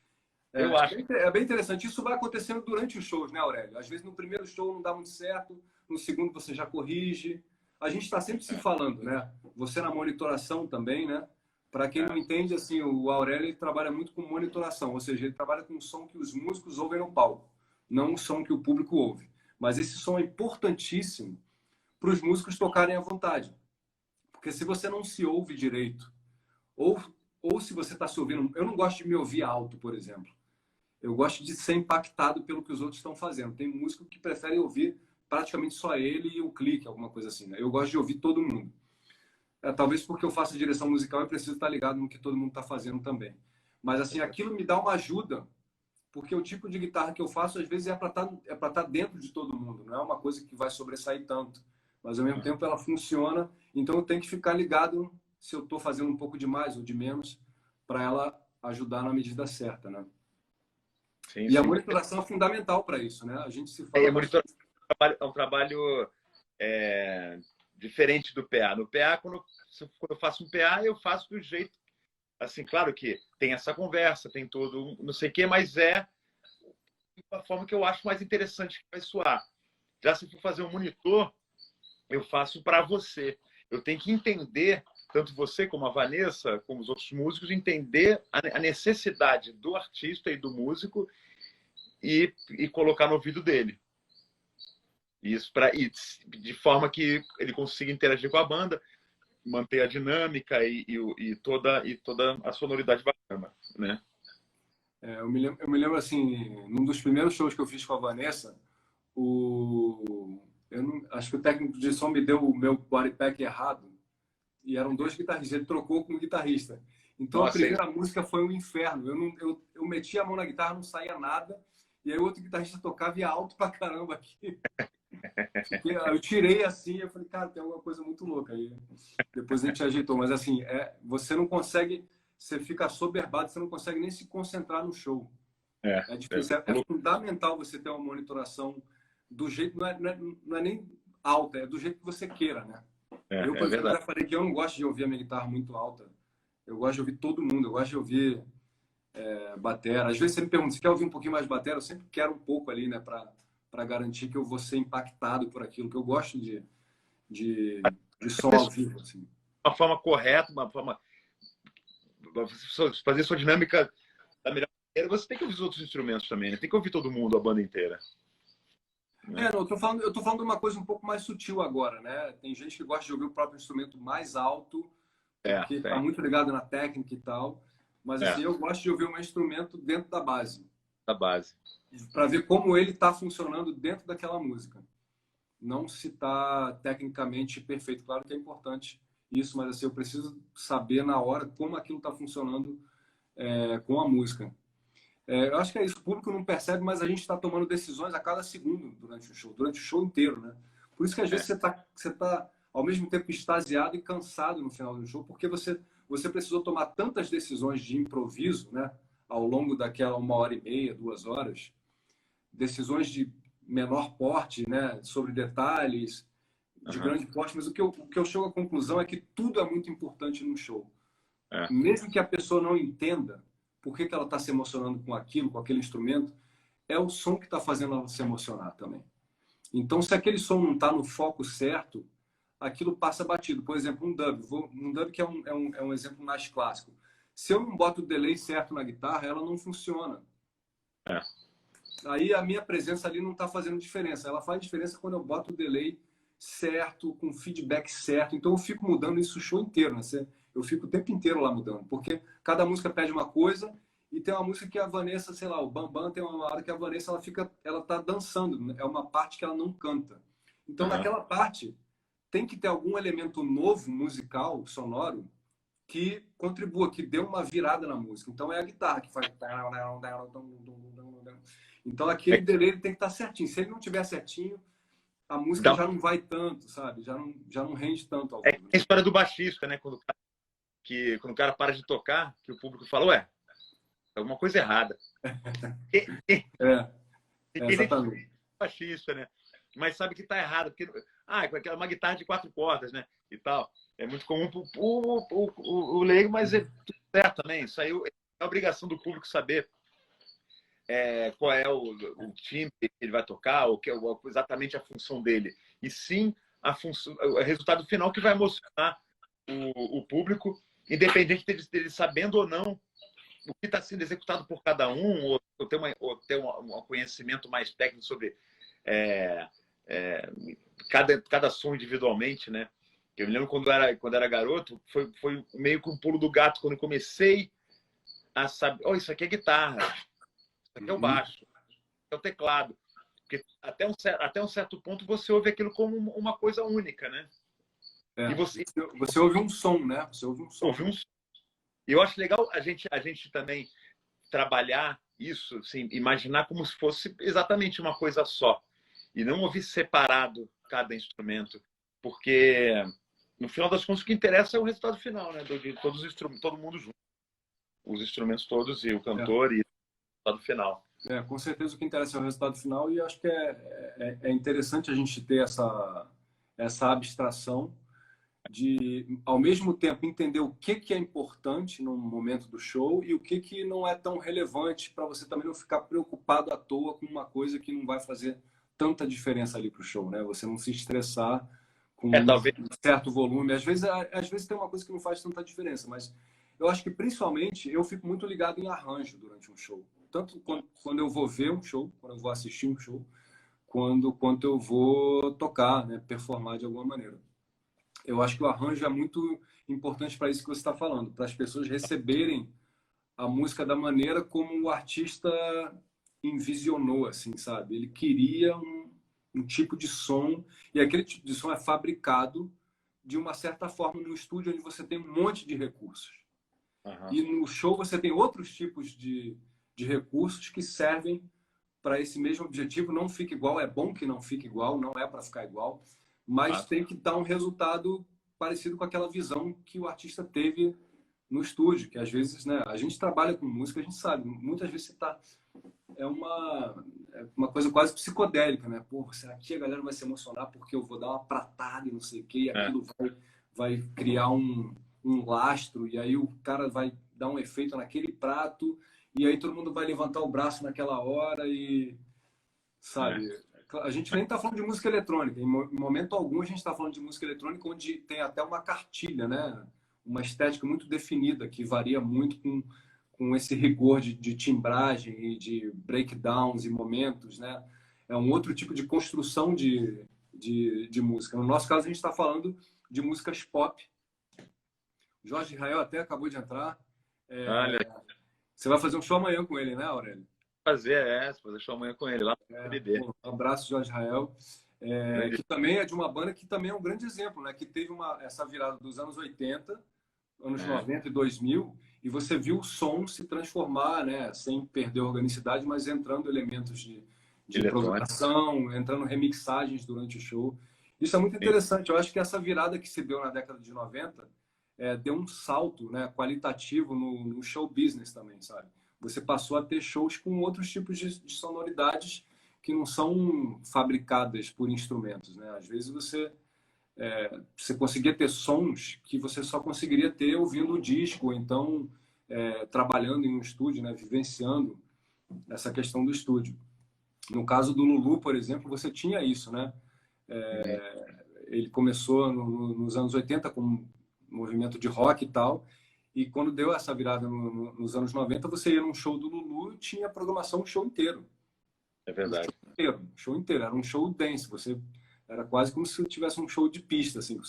Eu acho. É bem interessante. Isso vai acontecendo durante os shows, né, Aurélio? Às vezes no primeiro show não dá muito certo, no segundo você já corrige. A gente está sempre se falando, né? Você na monitoração também, né? Para quem não entende, assim, o Aurélio ele trabalha muito com monitoração, ou seja, ele trabalha com o som que os músicos ouvem no palco, não o som que o público ouve. Mas esse som é importantíssimo para os músicos tocarem à vontade. Porque se você não se ouve direito, ou se você está se ouvindo... Eu não gosto de me ouvir alto, por exemplo. Eu gosto de ser impactado pelo que os outros estão fazendo. Tem músico que prefere ouvir praticamente só ele e o clique, alguma coisa assim, né? Eu gosto de ouvir todo mundo. Talvez porque eu faço direção musical e preciso estar ligado no que todo mundo está fazendo também. Mas, assim, aquilo me dá uma ajuda, porque o tipo de guitarra que eu faço, às vezes, é para estar dentro de todo mundo. Não é uma coisa que vai sobressair tanto. Mas, ao mesmo tempo, ela funciona. Então, eu tenho que ficar ligado se eu estou fazendo um pouco de mais ou de menos, para ela ajudar na medida certa, né? Sim, e a monitoração é fundamental para isso, né? A gente se fala monitoração é um trabalho diferente do PA. No PA, quando eu faço um PA, eu faço do jeito... Assim, claro que tem essa conversa, tem todo não sei o quê, mas é uma forma que eu acho mais interessante que vai soar. Já se for fazer um monitor, eu faço para você. Eu tenho que entender, tanto você como a Vanessa, como os outros músicos, entender a necessidade do artista e do músico e colocar no ouvido dele. Isso de forma que ele consiga interagir com a banda, manter a dinâmica e toda a sonoridade bacana, né? Eu me lembro assim, num dos primeiros shows que eu fiz com a Vanessa, acho que o técnico de som me deu o meu body pack errado e eram dois guitarristas, ele trocou com o guitarrista. Então a primeira música foi um inferno. Eu metia a mão na guitarra, não saía nada, e aí o outro guitarrista tocava e ia alto pra caramba aqui. Eu tirei assim, eu falei, cara, tem alguma coisa muito louca aí. Depois a gente ajeitou, mas assim, você não consegue, você fica assoberbado, você não consegue nem se concentrar no show. É difícil, é fundamental você ter uma monitoração do jeito, não é nem alta, é do jeito que você queira, né? Eu, por exemplo, já falei que eu não gosto de ouvir a minha guitarra muito alta. Eu gosto de ouvir todo mundo, eu gosto de ouvir batera. Às vezes você me pergunta, você quer ouvir um pouquinho mais de batera? Eu sempre quero um pouco ali, né, para garantir que eu vou ser impactado por aquilo, que eu gosto de som ao vivo. Assim. Uma forma correta, uma forma fazer sua dinâmica da melhor maneira, você tem que ouvir os outros instrumentos também, né? Tem que ouvir todo mundo, a banda inteira. Né? Não, eu tô falando de uma coisa um pouco mais sutil agora, né? Tem gente que gosta de ouvir o próprio instrumento mais alto, porque está Tem. muito ligado na técnica e tal. Mas É, assim, eu gosto de ouvir o meu instrumento dentro da base, da base. para ver como ele está funcionando dentro daquela música. Não se está tecnicamente perfeito. Claro que é importante isso, mas assim, eu preciso saber na hora como aquilo está funcionando com a música. Eu acho que é isso. O público não percebe, mas a gente está tomando decisões a cada segundo durante o show inteiro, né? Por isso que às vezes você tá ao mesmo tempo extasiado e cansado no final do show, porque você precisou tomar tantas decisões de improviso, né? Ao longo daquela 1h30, 2 horas, decisões de menor porte, né? Sobre detalhes de grande porte, mas o que eu chego à conclusão é que tudo é muito importante no show. É. Mesmo que a pessoa não entenda por que ela está se emocionando com aquilo, com aquele instrumento, é o som que está fazendo ela se emocionar também. Então, se aquele som não está no foco certo, aquilo passa batido. Por exemplo, um dub. Um dub que é um exemplo mais clássico. Se eu não boto o delay certo na guitarra, ela não funciona. É. Aí a minha presença ali não está fazendo diferença. Ela faz diferença quando eu boto o delay certo, com feedback certo. Então eu fico mudando isso o show inteiro, né? Eu fico o tempo inteiro lá mudando, porque cada música pede uma coisa e tem uma música que a Vanessa, sei lá, o Bambam tem uma hora que a Vanessa ela tá dançando, é uma parte que ela não canta. Então naquela parte tem que ter algum elemento novo musical, sonoro, que contribua, que dê uma virada na música. Então é a guitarra que faz. Então aquele delay tem que estar certinho. Se ele não tiver certinho, a música Então, já não vai tanto, sabe? Já não rende tanto ao é vivo. a história do baixista, né? Quando o cara para de tocar, que o público fala, ué, alguma coisa errada. Exatamente. Baixista, né? Mas sabe que tá errado, porque é uma guitarra de 4 cordas, né? E tal. É muito comum o leigo, mas é tudo certo também. Isso aí é obrigação do público saber qual é o time que ele vai tocar, exatamente a função dele. E sim o resultado final que vai emocionar o público, independente dele sabendo ou não o que está sendo executado por cada um, ou ter um conhecimento mais técnico sobre cada som individualmente, né? Eu me lembro quando era garoto, foi meio que um pulo do gato quando eu comecei a saber, isso aqui é guitarra, isso aqui é o baixo, isso aqui é o teclado. Porque até um certo ponto você ouve aquilo como uma coisa única, né? E você ouve um som, né? Você ouve um som. Ouve um som. E eu acho legal a gente também trabalhar isso, assim, imaginar como se fosse exatamente uma coisa só. E não ouvir separado cada instrumento. Porque, no final das contas, o que interessa é o resultado final, né? De todos os instrumentos, todo mundo junto. Os instrumentos todos e o cantor e o resultado final. Com certeza o que interessa é o resultado final e acho que é interessante a gente ter essa abstração de, ao mesmo tempo, entender o que é importante no momento do show e o que não é tão relevante para você também não ficar preocupado à toa com uma coisa que não vai fazer tanta diferença ali para o show, né? Você não se estressar com talvez um certo volume. Às vezes tem uma coisa que não faz tanta diferença, mas eu acho que principalmente eu fico muito ligado em arranjo durante um show. Tanto quando eu vou ver um show, quando eu vou assistir um show, quanto eu vou tocar, né? Performar de alguma maneira. Eu acho que o arranjo é muito importante para isso que você está falando, para as pessoas receberem a música da maneira como o artista envisionou, assim, sabe? Ele queria um tipo de som, e aquele tipo de som é fabricado de uma certa forma no estúdio onde você tem um monte de recursos. E no show você tem outros tipos de recursos que servem para esse mesmo objetivo. Não fica igual, é bom que não fique igual, não é para ficar igual, mas tem que dar um resultado parecido com aquela visão que o artista teve no estúdio, que às vezes, né, a gente trabalha com música, a gente sabe, muitas vezes você tá é uma coisa quase psicodélica, né? Pô, será que a galera vai se emocionar porque eu vou dar uma pratada e não sei o quê, e aquilo vai criar um lastro, e aí o cara vai dar um efeito naquele prato, e aí todo mundo vai levantar o braço naquela hora e, sabe, a gente nem está falando de música eletrônica. Em momento algum a gente está falando de música eletrônica onde tem até uma cartilha, né? uma estética muito definida, que varia muito com esse rigor de timbragem e de breakdowns e momentos, né? É um outro tipo de construção de música. No nosso caso, a gente está falando de músicas pop. Jorge Israel até acabou de entrar. Olha, Você vai fazer um show amanhã com ele, né, Aurélio? fazer show amanhã com ele lá no BB. Um abraço, Jorge Israel. Grande. Que também é de uma banda que também é um grande exemplo, né? Que teve essa virada dos anos 80, anos 90 e 2000, e você viu o som se transformar, né? Sem perder a organicidade, mas entrando elementos de programação, entrando remixagens durante o show. Isso é muito interessante. Eu acho que essa virada que se deu na década de 90 deu um salto, né, qualitativo no show business também, sabe? Você passou a ter shows com outros tipos de sonoridades que não são fabricadas por instrumentos, né? Às vezes você conseguia ter sons que você só conseguiria ter ouvindo o disco, ou então trabalhando em um estúdio, né? Vivenciando essa questão do estúdio. No caso do Lulu, por exemplo, você tinha isso, né? Ele começou nos anos 80 com um movimento de rock e tal, e quando deu essa virada nos anos 90, você ia num show do Lulu e tinha programação o show inteiro. É verdade. Show inteiro. Era um show dance. Era quase como se tivesse um show de pista, assim,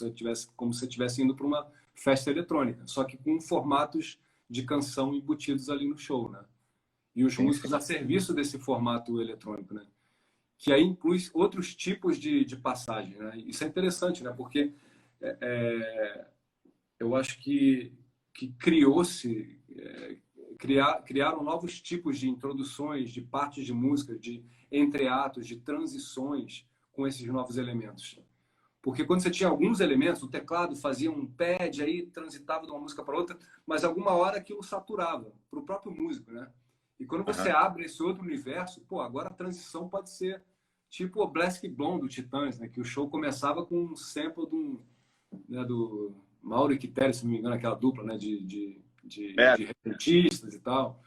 como se você estivesse indo para uma festa eletrônica, só que com formatos de canção embutidos ali no show, né? E os músicos a serviço desse formato eletrônico, né? Que aí inclui outros tipos de passagem, né? Isso é interessante, né? Porque eu acho que criaram novos tipos de introduções, de partes de música, de entreatos, de transições com esses novos elementos. Porque quando você tinha alguns elementos, o teclado fazia um pad, aí transitava de uma música para outra, mas alguma hora aquilo saturava para o próprio músico, né? E quando você abre esse outro universo, pô, agora a transição pode ser tipo o Black Blonde do Titãs, né? Que o show começava com um sample do Mauro e Quitério, se não me engano, aquela dupla, né? De repentistas e tal.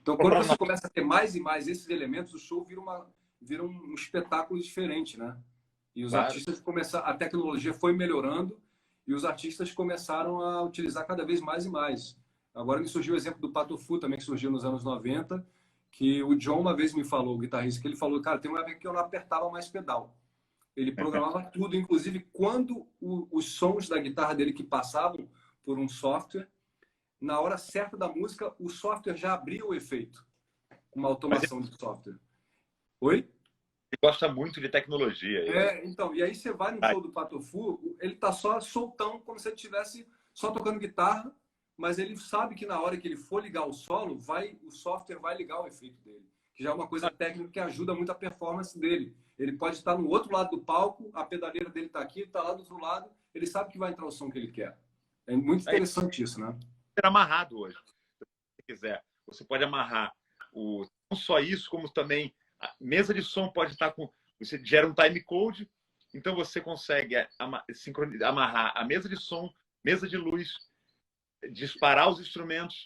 Então, quando você começa a ter mais e mais esses elementos, o show vira um espetáculo diferente, né? E os artistas a tecnologia foi melhorando e os artistas começaram a utilizar cada vez mais e mais. Agora me surgiu o exemplo do Patofu também, que surgiu nos anos 90, que o John uma vez me falou, o guitarrista, que ele falou, cara, tem uma época que eu não apertava mais pedal. Ele programava tudo, inclusive quando os sons da guitarra dele que passavam por um software, na hora certa da música, o software já abria o efeito. Uma automação de software. Oi? Ele gosta muito de tecnologia. Então, e aí você vai no show do Patofu, ele tá só soltão, como se ele estivesse só tocando guitarra, mas ele sabe que na hora que ele for ligar o solo, o software vai ligar o efeito dele. Que já é uma coisa técnica que ajuda muito a performance dele. Ele pode estar no outro lado do palco, a pedaleira dele está aqui, está lá do outro lado, ele sabe que vai entrar o som que ele quer. É muito interessante isso, né? Ser amarrado hoje, se você quiser. Você pode amarrar não só isso, como também a mesa de som pode estar com... Você gera um time code, então você consegue amarrar a mesa de som, mesa de luz, disparar os instrumentos,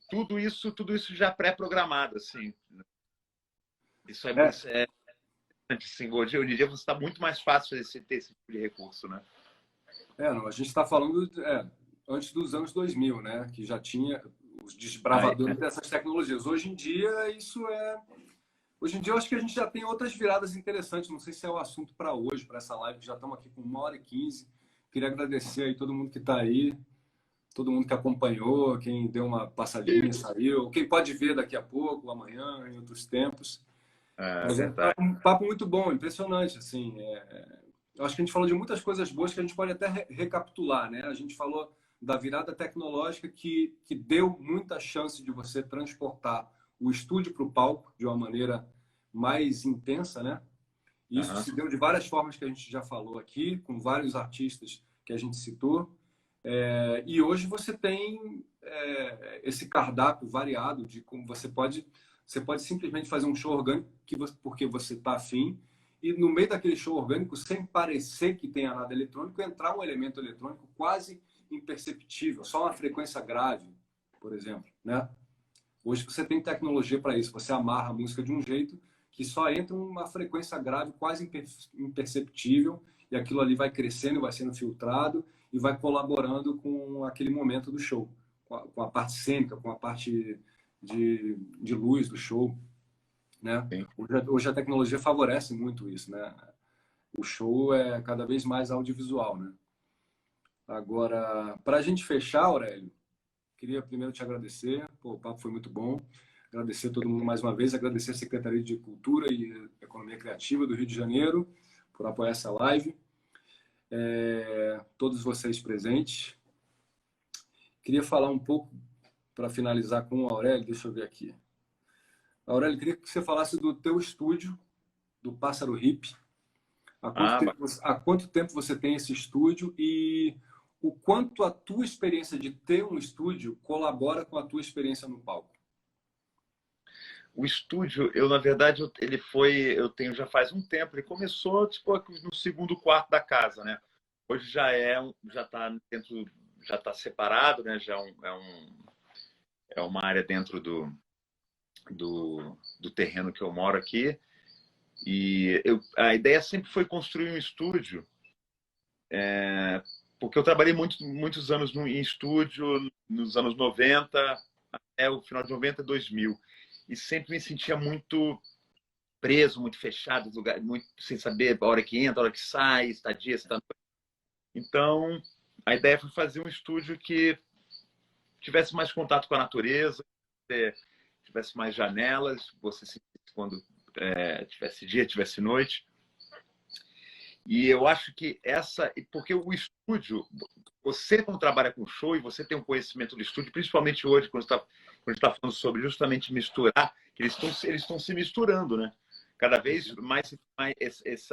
tudo isso já pré-programado, assim. Isso é interessante, assim. Hoje em dia você está muito mais fácil de ter esse tipo de recurso, né? Não, a gente está falando antes dos anos 2000, né? Que já tinha os desbravadores dessas tecnologias. Hoje em dia, Hoje em dia, eu acho que a gente já tem outras viradas interessantes. Não sei se é o assunto para hoje, para essa live, que já estamos aqui com 1h15. Queria agradecer aí todo mundo que está aí, todo mundo que acompanhou, quem deu uma passadinha, saiu, quem pode ver daqui a pouco, amanhã, em outros tempos. Mas é um papo muito bom, impressionante, assim. Eu acho que a gente falou de muitas coisas boas que a gente pode até recapitular, né? A gente falou da virada tecnológica que deu muita chance de você transportar o estúdio para o palco de uma maneira mais intensa, né? Isso se deu de várias formas que a gente já falou aqui, com vários artistas que a gente citou. E hoje você tem esse cardápio variado de como você pode simplesmente fazer um show orgânico porque você está afim, e no meio daquele show orgânico, sem parecer que tenha nada eletrônico, entrar um elemento eletrônico quase imperceptível, só uma frequência grave, por exemplo, né? Hoje você tem tecnologia para isso, você amarra a música de um jeito que só entra uma frequência grave quase imperceptível, e aquilo ali vai crescendo, vai sendo filtrado, e vai colaborando com aquele momento do show, com a parte cênica, com a parte de luz do show, né? Sim. Hoje a tecnologia favorece muito isso, né? O show é cada vez mais audiovisual, né? Agora, para a gente fechar, Aurélio, queria primeiro te agradecer. Pô, o papo foi muito bom. Agradecer a todo mundo mais uma vez. Agradecer a Secretaria de Cultura e Economia Criativa do Rio de Janeiro por apoiar essa live. Todos vocês presentes. Queria falar um pouco, para finalizar com o Aurélio, deixa eu ver aqui. Aurélio, queria que você falasse do teu estúdio, do Pássaro Hip. Há quanto tempo você tem esse estúdio e o quanto a tua experiência de ter um estúdio colabora com a tua experiência no palco? O estúdio, na verdade, eu tenho já faz um tempo. Ele começou tipo no segundo quarto da casa, né? Hoje já está dentro, já está separado, né? Já é uma área dentro do terreno que eu moro aqui. E a ideia sempre foi construir um estúdio, porque eu trabalhei muitos anos em estúdio, nos anos 90, até o final de 90 e 2000. E sempre me sentia muito preso, muito fechado, lugar, muito sem saber a hora que entra, a hora que sai, estadia, está. Então, a ideia foi fazer um estúdio que tivesse mais contato com a natureza, tivesse mais janelas, você sentisse quando tivesse dia, tivesse noite. E eu acho que porque o estúdio, você quando trabalha com show e você tem um conhecimento do estúdio, principalmente hoje, quando a gente está falando sobre justamente misturar, que eles estão se misturando, né? Cada vez mais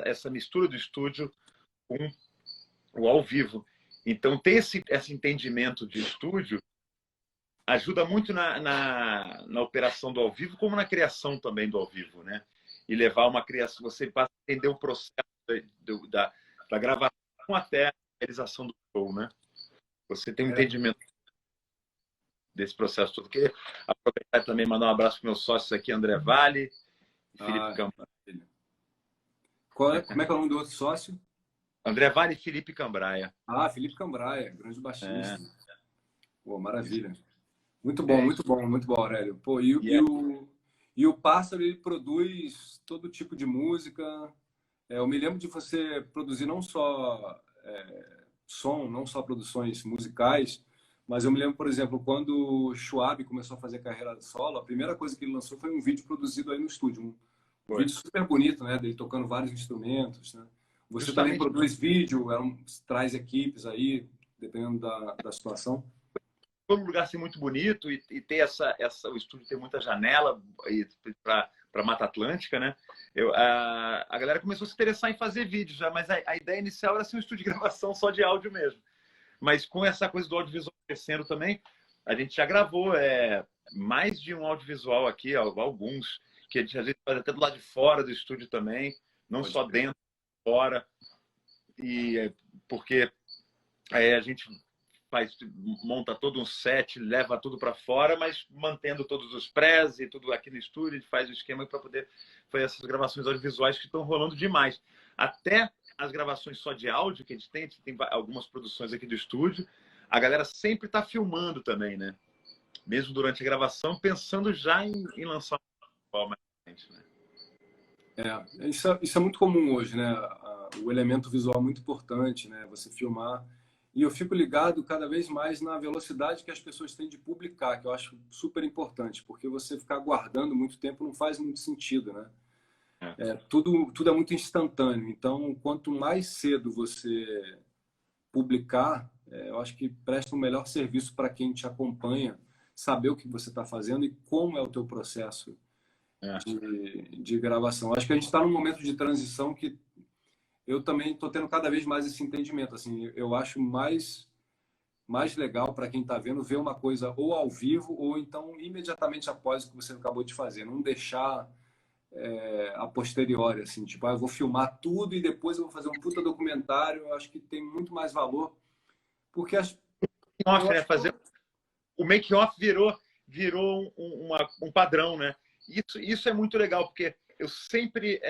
essa mistura do estúdio com o ao vivo. Então, ter esse entendimento de estúdio ajuda muito na operação do ao vivo, como na criação também do ao vivo, né? E levar uma criação, você passa a entender o processo da gravação até a realização do show, né? Você tem um entendimento desse processo todo. Queria aproveitar também e mandar um abraço para meus sócios aqui, André Vale e Felipe Cambraia. Como é que é o nome do outro sócio? André Vale e Felipe Cambraia. Felipe Cambraia, grande baixista. Pô, maravilha. Muito bom, Aurélio. Pô, e o Pássaro, ele produz todo tipo de música. Eu me lembro de você produzir não só som, não só produções musicais, mas eu me lembro, por exemplo, quando o Schwab começou a fazer carreira solo, a primeira coisa que ele lançou foi um vídeo produzido aí no estúdio. Um vídeo super bonito, né? Dele tocando vários instrumentos, né? Você também produz vídeo, traz equipes aí, dependendo da situação. Todo lugar ser muito bonito e ter o estúdio ter muita janela para Mata Atlântica, né? A galera começou a se interessar em fazer vídeos já, mas a ideia inicial era ser um estúdio de gravação só de áudio mesmo. Mas com essa coisa do audiovisual crescendo também, a gente já gravou mais de um audiovisual aqui, alguns, que a gente às vezes faz até do lado de fora do estúdio também, não só dentro, fora. E porque aí a gente monta todo um set, leva tudo para fora, mas mantendo todos os prés e tudo aqui no estúdio, a gente faz o esquema para poder fazer essas gravações audiovisuais que estão rolando demais. Até as gravações só de áudio que a gente tem algumas produções aqui do estúdio, a galera sempre está filmando também, né? Mesmo durante a gravação, pensando já em lançar uma mais, né? Isso é muito comum hoje, né? O elemento visual é muito importante, né? Você filmar. E eu fico ligado cada vez mais na velocidade que as pessoas têm de publicar, que eu acho super importante, porque você ficar guardando muito tempo não faz muito sentido, né? Tudo é muito instantâneo. Então, quanto mais cedo você publicar, eu acho que presta um melhor serviço para quem te acompanha, saber o que você está fazendo e como é o teu processo de gravação. Acho que a gente está num momento de transição que eu também estou tendo cada vez mais esse entendimento. Assim, eu acho mais legal para quem está vendo ver uma coisa ou ao vivo ou então imediatamente após o que você acabou de fazer. Não deixar a posteriori, assim, tipo, eu vou filmar tudo e depois eu vou fazer um puta documentário. Eu acho que tem muito mais valor, porque o make-off virou um padrão, né? Isso é muito legal, porque eu sempre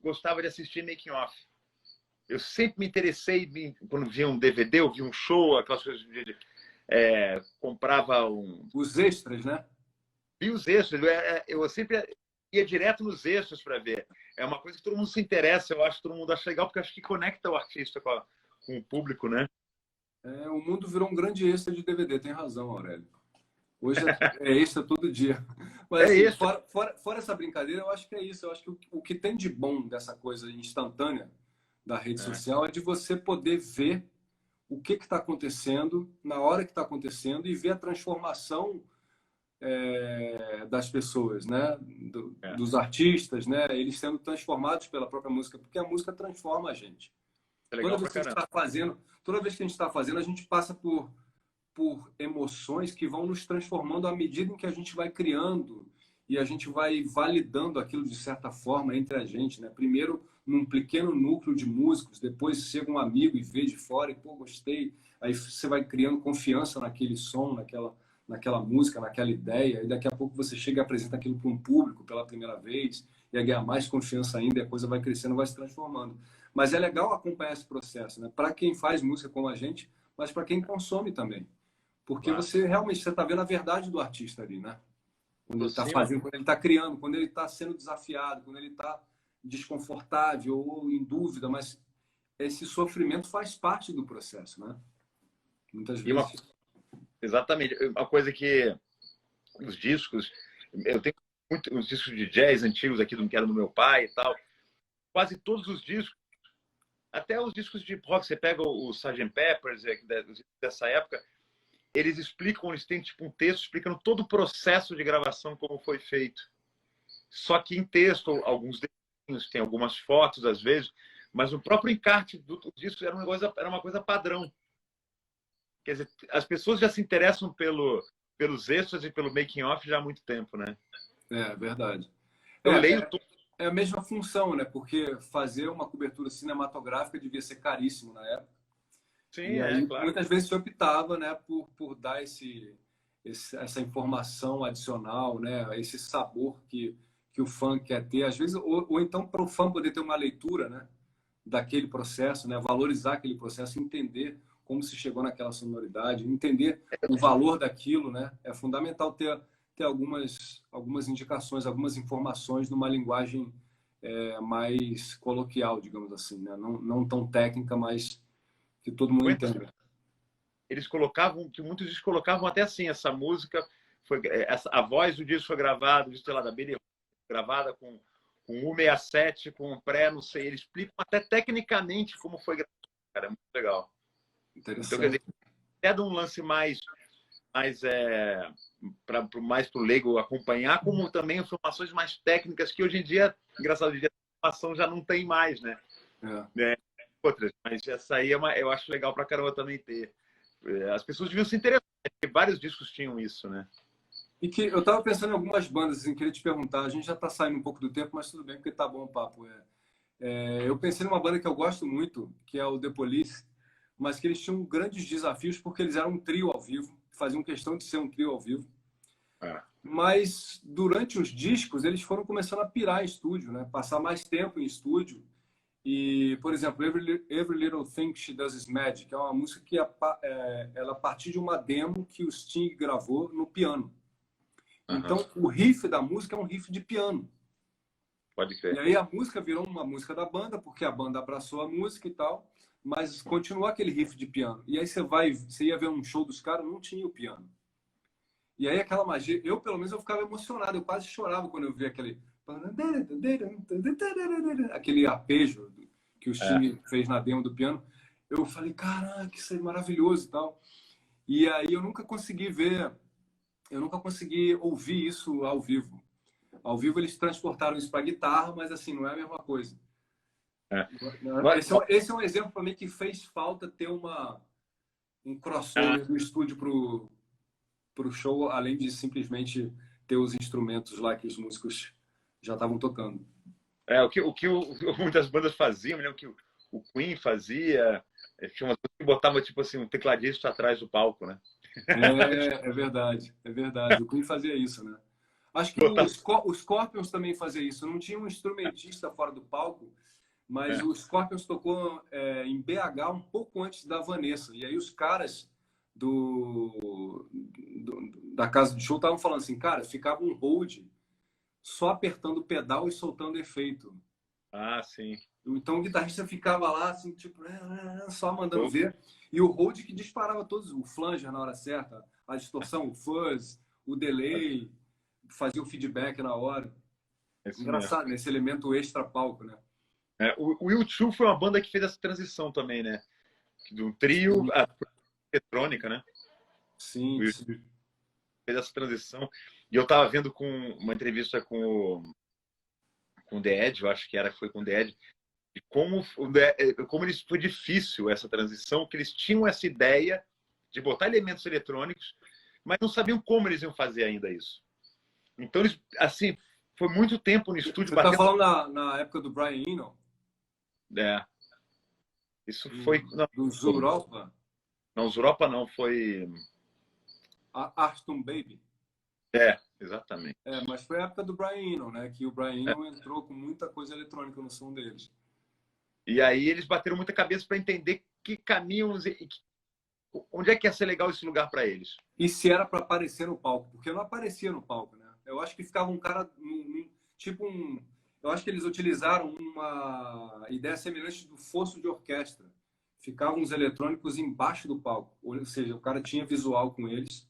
gostava de assistir making-off. eu sempre me interessei quando via um DVD, eu via um show, aquelas coisas de comprava Os extras, né? via os extras. Eu sempre ia direto nos extras para ver. É uma coisa que todo mundo se interessa, eu acho que todo mundo acha legal, porque acho que conecta o artista com o público, né? O mundo virou um grande extra de DVD, tem razão, Aurélio. Hoje é extra todo dia. Mas É assim, isso. fora essa brincadeira, eu acho que é isso. Eu acho que o que tem de bom dessa coisa instantânea da rede social é de você poder ver o que está acontecendo na hora que está acontecendo e ver a transformação das pessoas, né? Dos artistas, né? Eles sendo transformados pela própria música, porque a música transforma a gente. É Toda legal vez pra que a gente caramba. está fazendo, toda vez que a gente está fazendo, a gente passa por emoções que vão nos transformando à medida em que a gente vai criando e a gente vai validando aquilo de certa forma entre a gente, né? Primeiro num pequeno núcleo de músicos, depois chega um amigo e vê de fora e pô, gostei. Aí você vai criando confiança naquele som, naquela música, naquela ideia, e daqui a pouco você chega e apresenta aquilo para um público pela primeira vez, e aí ganha mais confiança ainda, e a coisa vai crescendo, vai se transformando. Mas é legal acompanhar esse processo, né? Para quem faz música como a gente, mas para quem consome também. Porque Claro. você realmente está vendo a verdade do artista ali, né? Quando ele está Aproxima. fazendo, quando ele está criando, quando ele está sendo desafiado, quando ele está desconfortável ou em dúvida, mas esse sofrimento faz parte do processo, né? Muitas E vezes. exatamente. Uma coisa que os discos, eu tenho os discos de jazz antigos aqui que era do meu pai e tal. Quase todos os discos, até os discos de rock, você pega o Sgt. Peppers dessa época, eles explicam, eles têm tipo um texto explicando todo o processo de gravação, como foi feito. Só que em texto, alguns desenhos, tem algumas fotos às vezes, mas o próprio encarte do disco era uma coisa padrão. Quer dizer, as pessoas já se interessam pelos extras e pelo making off já há muito tempo, né? É verdade. Eu É, leio é, é a mesma função, né? Porque fazer uma cobertura cinematográfica devia ser caríssimo na época. sim, E aí, claro. muitas vezes se optava, né, por dar essa informação adicional, né, esse sabor que o fã quer ter. Às vezes, ou então para o fã poder ter uma leitura, né, daquele processo, né, valorizar aquele processo, entender como se chegou naquela sonoridade, entender o valor daquilo, né, é fundamental ter algumas indicações, algumas informações numa linguagem mais coloquial, digamos assim, né, não tão técnica, mas que todo mundo entenda. Eles colocavam, que muitos discos colocavam até assim, essa música, a voz do disco foi gravada, sei lá, da Billy gravada com 167, com pré, não sei, eles explicam até tecnicamente como foi gravado, cara, é muito legal. Então, quer Interessante. dizer, até de um lance mais mais para o leigo acompanhar, como também informações mais técnicas que hoje em dia, engraçado, hoje em dia, a informação já não tem mais, né? É. Outras, mas essa aí eu acho legal pra caramba também ter. As pessoas deviam se interessar, porque vários discos tinham isso, né? E que eu estava pensando em algumas bandas, assim, queria te perguntar. A gente já está saindo um pouco do tempo, mas tudo bem, porque tá bom o papo. Eu pensei numa banda que eu gosto muito, que é o The Police, mas que eles tinham grandes desafios porque eles eram um trio ao vivo, faziam questão de ser um trio ao vivo. Ah, Mas durante os discos, eles foram começando a pirar em estúdio, né? Passar mais tempo em estúdio. E, por exemplo, Every Little Thing She Does Is Magic, é uma música que ela partiu de uma demo que o Sting gravou no piano. aham, Então, o riff da música é um riff de piano. pode E crer. aí a música virou uma música da banda, porque a banda abraçou a música e tal, mas continuou aquele riff de piano. E aí você ia ver um show dos caras, não tinha o piano. E aí aquela magia, eu pelo menos eu ficava emocionado, eu quase chorava quando eu via aquele arpejo que o É. Sting fez na demo do piano. Eu falei, caraca, isso é maravilhoso e tal. E aí eu nunca consegui ouvir isso ao vivo. Ao vivo eles transportaram isso para guitarra, mas assim, não é a mesma coisa. É. Esse é um exemplo para mim que fez falta ter um crossover do estúdio pro show, além de simplesmente ter os instrumentos lá que os músicos já estavam tocando. Muitas bandas faziam, me lembro que o Queen fazia, tinha umas coisas que botava tipo assim, um tecladista atrás do palco, né? É verdade, é verdade. O Queen fazia isso, né? Acho que Botava... os Scorpions também fazia isso. Não tinha um instrumentista fora do palco, mas É. o Scorpions tocou em BH um pouco antes da Vanessa. E aí os caras da casa de show estavam falando assim, cara, ficava um hold só apertando o pedal e soltando efeito. Ah, sim. Então o guitarrista ficava lá, assim, tipo, só mandando ver. E o hold que disparava todos, o flanger na hora certa, a distorção, o fuzz, o delay, fazia o feedback na hora. É isso mesmo. Engraçado, né? Esse elemento extra palco, né? É, o U2 foi uma banda que fez essa transição também, né? Do trio Sim, à eletrônica, né? O sim, U2 sim. fez essa transição. E eu tava vendo com uma entrevista com o The Edge, eu acho que foi com o The Edge, e como eles, foi difícil essa transição, que eles tinham essa ideia de botar elementos eletrônicos, mas não sabiam como eles iam fazer ainda isso. Então, eles, assim, foi muito tempo no estúdio Você está batendo. falando na época do Brian Eno, É, isso foi. Não, dos Europa, não, os Europa não, foi. a Arston Baby. Exatamente. Mas foi a época do Brian Eno, né? Que o Brian É. Eno entrou com muita coisa eletrônica no som deles. E aí eles bateram muita cabeça para entender que caminhos, onde é que ia ser legal esse lugar para eles. E se era para aparecer no palco, porque não aparecia no palco, né? Eu acho que ficava um cara, tipo um. Eu acho que eles utilizaram uma ideia semelhante do fosso de orquestra. Ficavam os eletrônicos embaixo do palco, ou seja, o cara tinha visual com eles,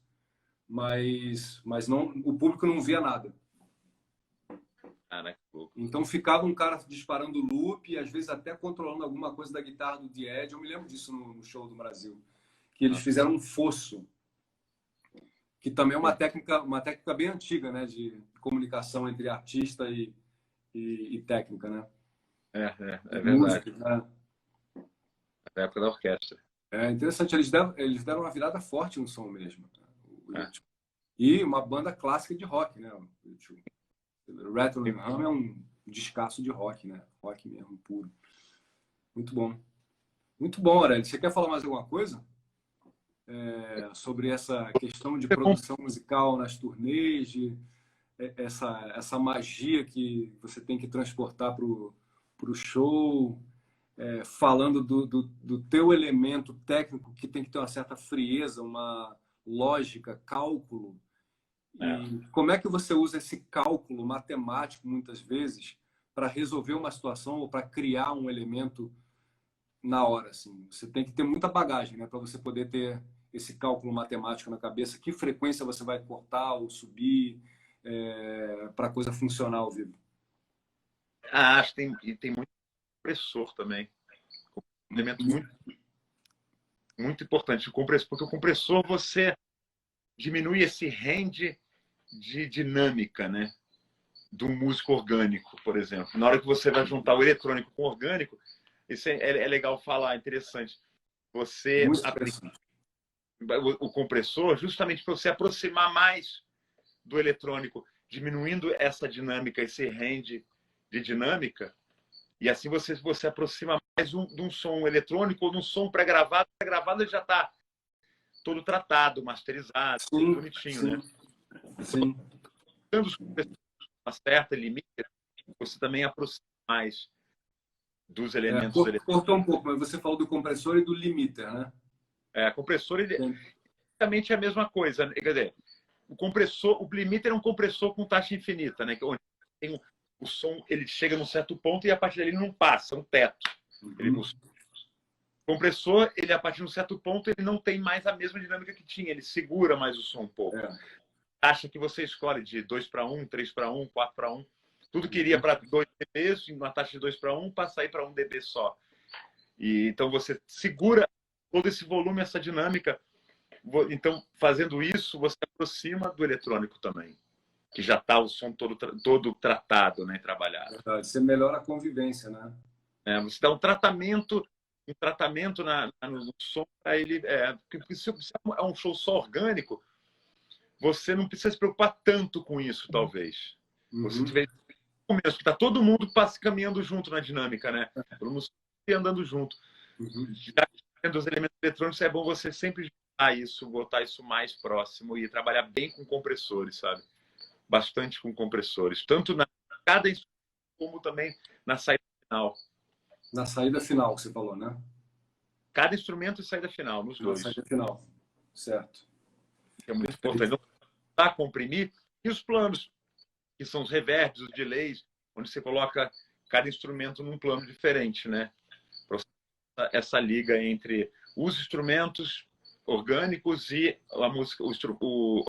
mas não, o público não via nada. Cara, que louco. Então ficava um cara disparando loop, e às vezes até controlando alguma coisa da guitarra do The Edge. Eu me lembro disso no show do Brasil, que eles Nossa. fizeram um fosso, que também é uma técnica bem antiga, né, de comunicação entre artista e técnica, né? É verdade. Música, né? Na época da orquestra. É interessante, eles deram uma virada forte no som mesmo, né? O É. U2. E uma banda clássica de rock, né? O U2. Rattle and Hum é um descasso de rock, né? Rock mesmo, puro. Muito bom. Muito bom, Aurélio. Você quer falar mais alguma coisa? Sobre essa questão de produção musical nas turnês, essa magia que você tem que transportar para o show, falando do teu elemento técnico que tem que ter uma certa frieza, uma lógica, cálculo. E como é que você usa esse cálculo matemático, muitas vezes, para resolver uma situação ou para criar um elemento na hora? Assim? Você tem que ter muita bagagem, né, para você poder ter esse cálculo matemático na cabeça. Que frequência você vai cortar ou subir para a coisa funcionar ao vivo? Acho que tem muito compressor também. Um elemento muito, muito importante. Porque o compressor, você diminui esse range de dinâmica, né? Do músico orgânico, por exemplo. Na hora que você vai juntar o eletrônico com o orgânico, isso é legal falar, interessante. Você Muito interessante. o compressor, justamente para você aproximar mais do eletrônico, diminuindo essa dinâmica, esse range de dinâmica, e assim você aproxima mais de um som eletrônico ou de um som pré-gravado. Pré-gravado ele já está todo tratado, masterizado, tudo Sim, bonitinho, sim, né? sim. Quando os compressores uma certa limite, você também aproxima mais dos elementos eletrônicos. Cortou um pouco, mas você falou do compressor e do limiter, né? Compressor, ele Sim. basicamente é a mesma coisa, né? Quer dizer, o compressor, o limiter é um compressor com taxa infinita, né? Onde tem o som, ele chega num certo ponto e a partir dali não passa, é um teto. O compressor, ele a partir de um certo ponto, ele não tem mais a mesma dinâmica que tinha, ele segura mais o som um pouco. Taxa que você escolhe de 2:1, 3:1, 4:1, tudo que iria para 2 dBs, uma taxa de 2:1, passa aí para 1 dB só. E então você segura todo esse volume, essa dinâmica. Então, fazendo isso, você aproxima do eletrônico também, que já está o som todo tratado, né, trabalhado. Verdade. Você melhora a convivência, né? Você dá um tratamento no som para ele. Porque se é um show só orgânico, você não precisa se preocupar tanto com isso, talvez. Você tiver começo, que está todo mundo caminhando junto na dinâmica, né? Todo mundo andando junto. Já tendo os elementos eletrônicos, é bom você sempre juntar isso, botar isso mais próximo e trabalhar bem com compressores, sabe? Bastante com compressores. Tanto na cada instrumento, como também na saída final. Na saída final que você falou, né? Cada instrumento e saída final, nos Na dois. saída final. Certo. Que é muito importante. Perfeito. Não dá comprimir. E os planos, que são os reverbs, os delays, onde você coloca cada instrumento num plano diferente, né? Essa liga entre os instrumentos orgânicos e a música,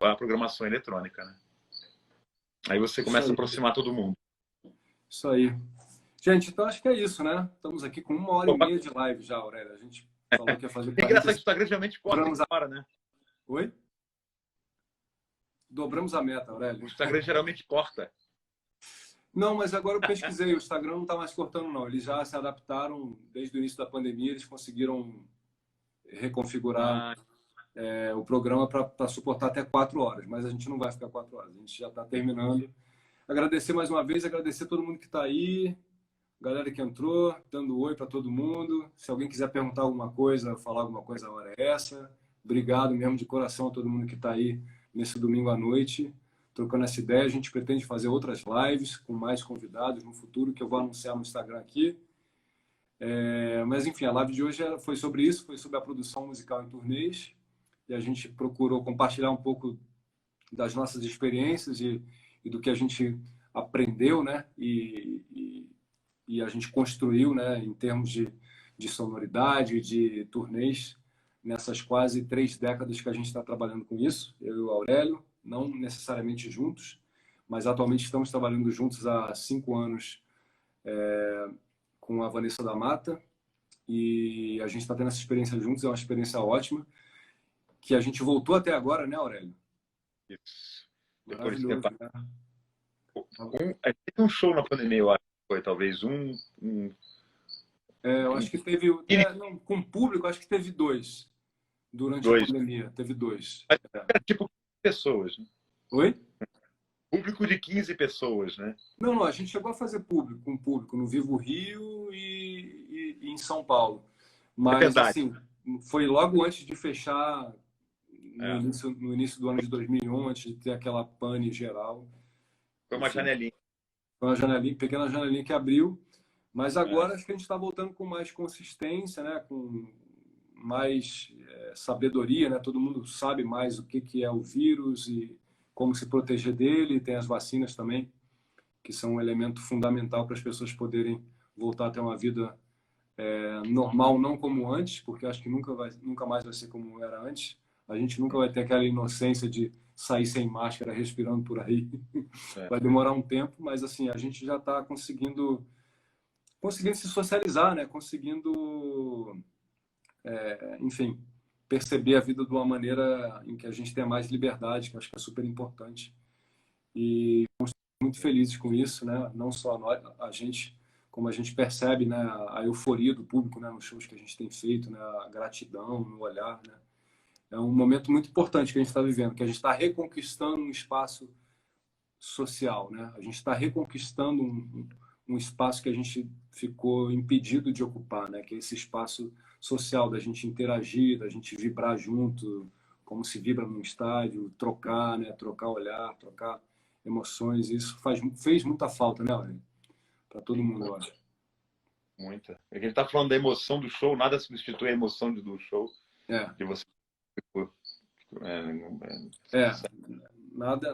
a programação eletrônica, né? Aí você Isso começa a aí. aproximar todo mundo. Isso aí. Gente, então acho que é isso, né? Estamos aqui com 1 hora e meia Opa, de live já, Aurélia. A gente falou que ia fazer é 40. engraçado que o Instagram geralmente corta Dobramos a... agora, né? Oi? Dobramos a meta, O Aurélia. Instagram geralmente corta. Não, mas agora eu pesquisei, o Instagram não está mais cortando, não. Eles já se adaptaram desde o início da pandemia, eles conseguiram reconfigurar Ah, o programa para suportar até 4 horas, mas a gente não vai ficar 4 horas, a gente já está terminando. Agradecer mais uma vez, agradecer todo mundo que está aí, galera que entrou, dando oi para todo mundo. Se alguém quiser perguntar alguma coisa, falar alguma coisa, a hora é essa. Obrigado mesmo de coração a todo mundo que está aí nesse domingo à noite, trocando essa ideia. A gente pretende fazer outras lives com mais convidados no futuro, que eu vou anunciar no Instagram aqui. Mas enfim, a live de hoje foi sobre isso, foi sobre a produção musical em turnês. E a gente procurou compartilhar um pouco das nossas experiências e do que a gente aprendeu, né? E a gente construiu, né? Em termos de sonoridade, de turnês, nessas quase 3 décadas que a gente está trabalhando com isso, eu e o Aurélio, não necessariamente juntos, mas atualmente estamos trabalhando juntos há 5 anos com a Vanessa da Mata, e a gente está tendo essa experiência juntos, é uma experiência ótima, que a gente voltou até agora, né, Aurélio? isso. Depois de Maravilhoso, tempo. né? A gente teve um show na pandemia, eu acho que foi talvez Eu acho que teve, não, com público, acho que teve dois durante a dois. pandemia, teve dois. Mas era tipo 15 pessoas, né? Oi? Público de 15 pessoas, né? Não, não, a gente chegou a fazer público, com público no Vivo Rio e em São Paulo. É Mas, verdade. assim, foi logo antes de fechar, É. no início do ano de 2001, antes de ter aquela pane geral. Foi uma Enfim, janelinha. foi uma janelinha, pequena janelinha que abriu. Mas É. agora acho que a gente está voltando com mais consistência, né? Com mais sabedoria, né? Todo mundo sabe mais o que é o vírus e como se proteger dele. Tem as vacinas também, que são um elemento fundamental para as pessoas poderem voltar a ter uma vida normal, não como antes, porque acho que nunca mais vai ser como era antes. A gente nunca vai ter aquela inocência de sair sem máscara, respirando por aí. É. Vai demorar um tempo, mas assim a gente já está conseguindo se socializar, né? Conseguindo, enfim, perceber a vida de uma maneira em que a gente tenha mais liberdade, que eu acho que é super importante. E muito felizes com isso, né? Não só nós, a gente, como a gente percebe, né? A euforia do público, né? Nos shows que a gente tem feito, né? A gratidão no olhar, né? É um momento muito importante que a gente está vivendo, que a gente está reconquistando um espaço social, né? A gente está reconquistando um espaço que a gente ficou impedido de ocupar, né? Que é esse espaço social da gente interagir, da gente vibrar junto, como se vibra num estádio, trocar, né? Trocar olhar, trocar emoções. Isso fez muita falta, né, Aurélio? Para todo Sim, mundo, eu acho. muita. É que a gente tá falando da emoção do show, nada substitui a emoção do show. É, De você. é.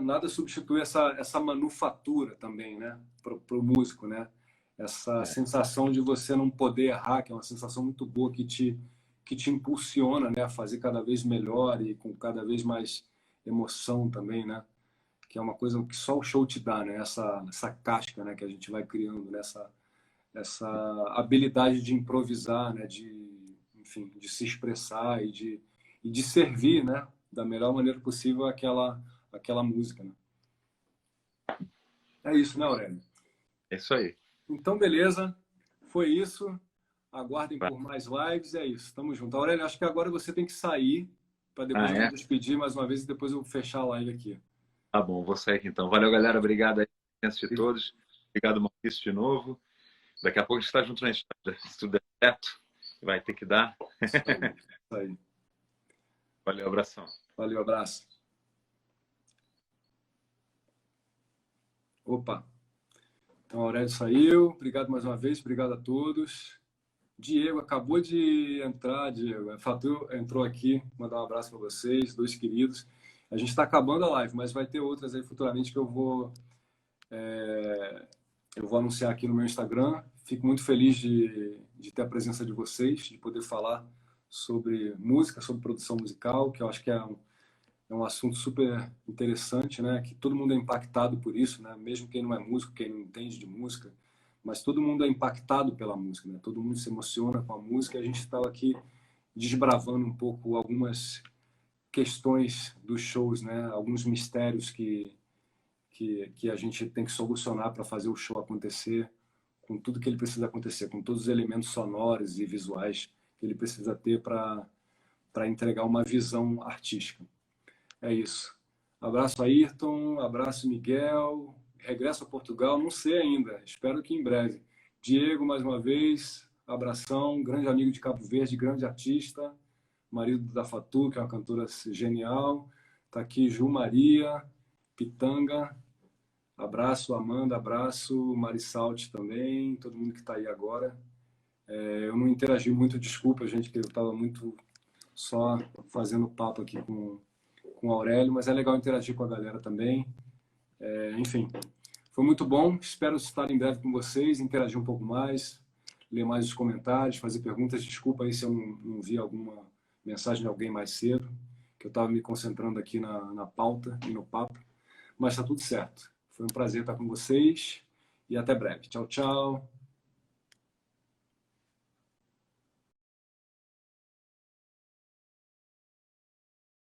Nada substitui essa manufatura também, né? Pro músico, né? Essa É, sensação de você não poder errar, que é uma sensação muito boa que te impulsiona, né? A fazer cada vez melhor e com cada vez mais emoção também, né? Que é uma coisa que só o show te dá, né? Essa casca, né? Que a gente vai criando, né? Essa habilidade de improvisar, né? Enfim, de se expressar e de servir, né? Da melhor maneira possível aquela música, né? É isso, né, Aurélio? é isso aí. Então, beleza. Foi isso. Aguardem por mais lives. É isso. Tamo junto. Aurélio, acho que agora você tem que sair para depois Ah, eu me é? despedir mais uma vez e depois eu fechar a live aqui. Tá bom, vou sair aqui então. Valeu, galera. Obrigado aí, presença de todos. Obrigado, Maurício, de novo. Daqui a pouco a gente está junto na história. Se tudo der certo, vai ter que dar. Isso aí. Isso aí. Valeu, abração. Valeu, abraço. Opa. Então, o Aurélio saiu. Obrigado mais uma vez. Obrigado a todos. Diego acabou de entrar, Diego. A Fatu entrou aqui, mandar um abraço para vocês, dois queridos. A gente está acabando a live, mas vai ter outras aí futuramente que eu vou anunciar aqui no meu Instagram. Fico muito feliz de ter a presença de vocês, de poder falar sobre música, sobre produção musical, que eu acho que é um assunto super interessante, né? Que todo mundo é impactado por isso, né? Mesmo quem não é músico, quem não entende de música, mas todo mundo é impactado pela música, né? Todo mundo se emociona com a música. E a gente estava aqui desbravando um pouco algumas questões dos shows, né? Alguns mistérios que a gente tem que solucionar para fazer o show acontecer, com tudo que ele precisa acontecer, com todos os elementos sonoros e visuais que ele precisa ter para entregar uma visão artística. É isso. Abraço, Ayrton, abraço, Miguel. Regresso a Portugal, não sei ainda, espero que em breve. Diego, mais uma vez, abração, grande amigo de Cabo Verde, grande artista, marido da Fatu, que é uma cantora genial. Está aqui Ju Maria, Pitanga, abraço, Amanda, abraço, Marisalte também, todo mundo que está aí agora. Eu não interagi muito, desculpa, gente, que eu estava muito só fazendo papo aqui com o Aurélio, mas é legal interagir com a galera também. Enfim, foi muito bom. Espero estar em breve com vocês, interagir um pouco mais, ler mais os comentários, fazer perguntas. Desculpa aí se eu não vi alguma mensagem de alguém mais cedo, que eu estava me concentrando aqui na pauta e no papo. Mas está tudo certo. Foi um prazer estar com vocês e até breve. Tchau, tchau.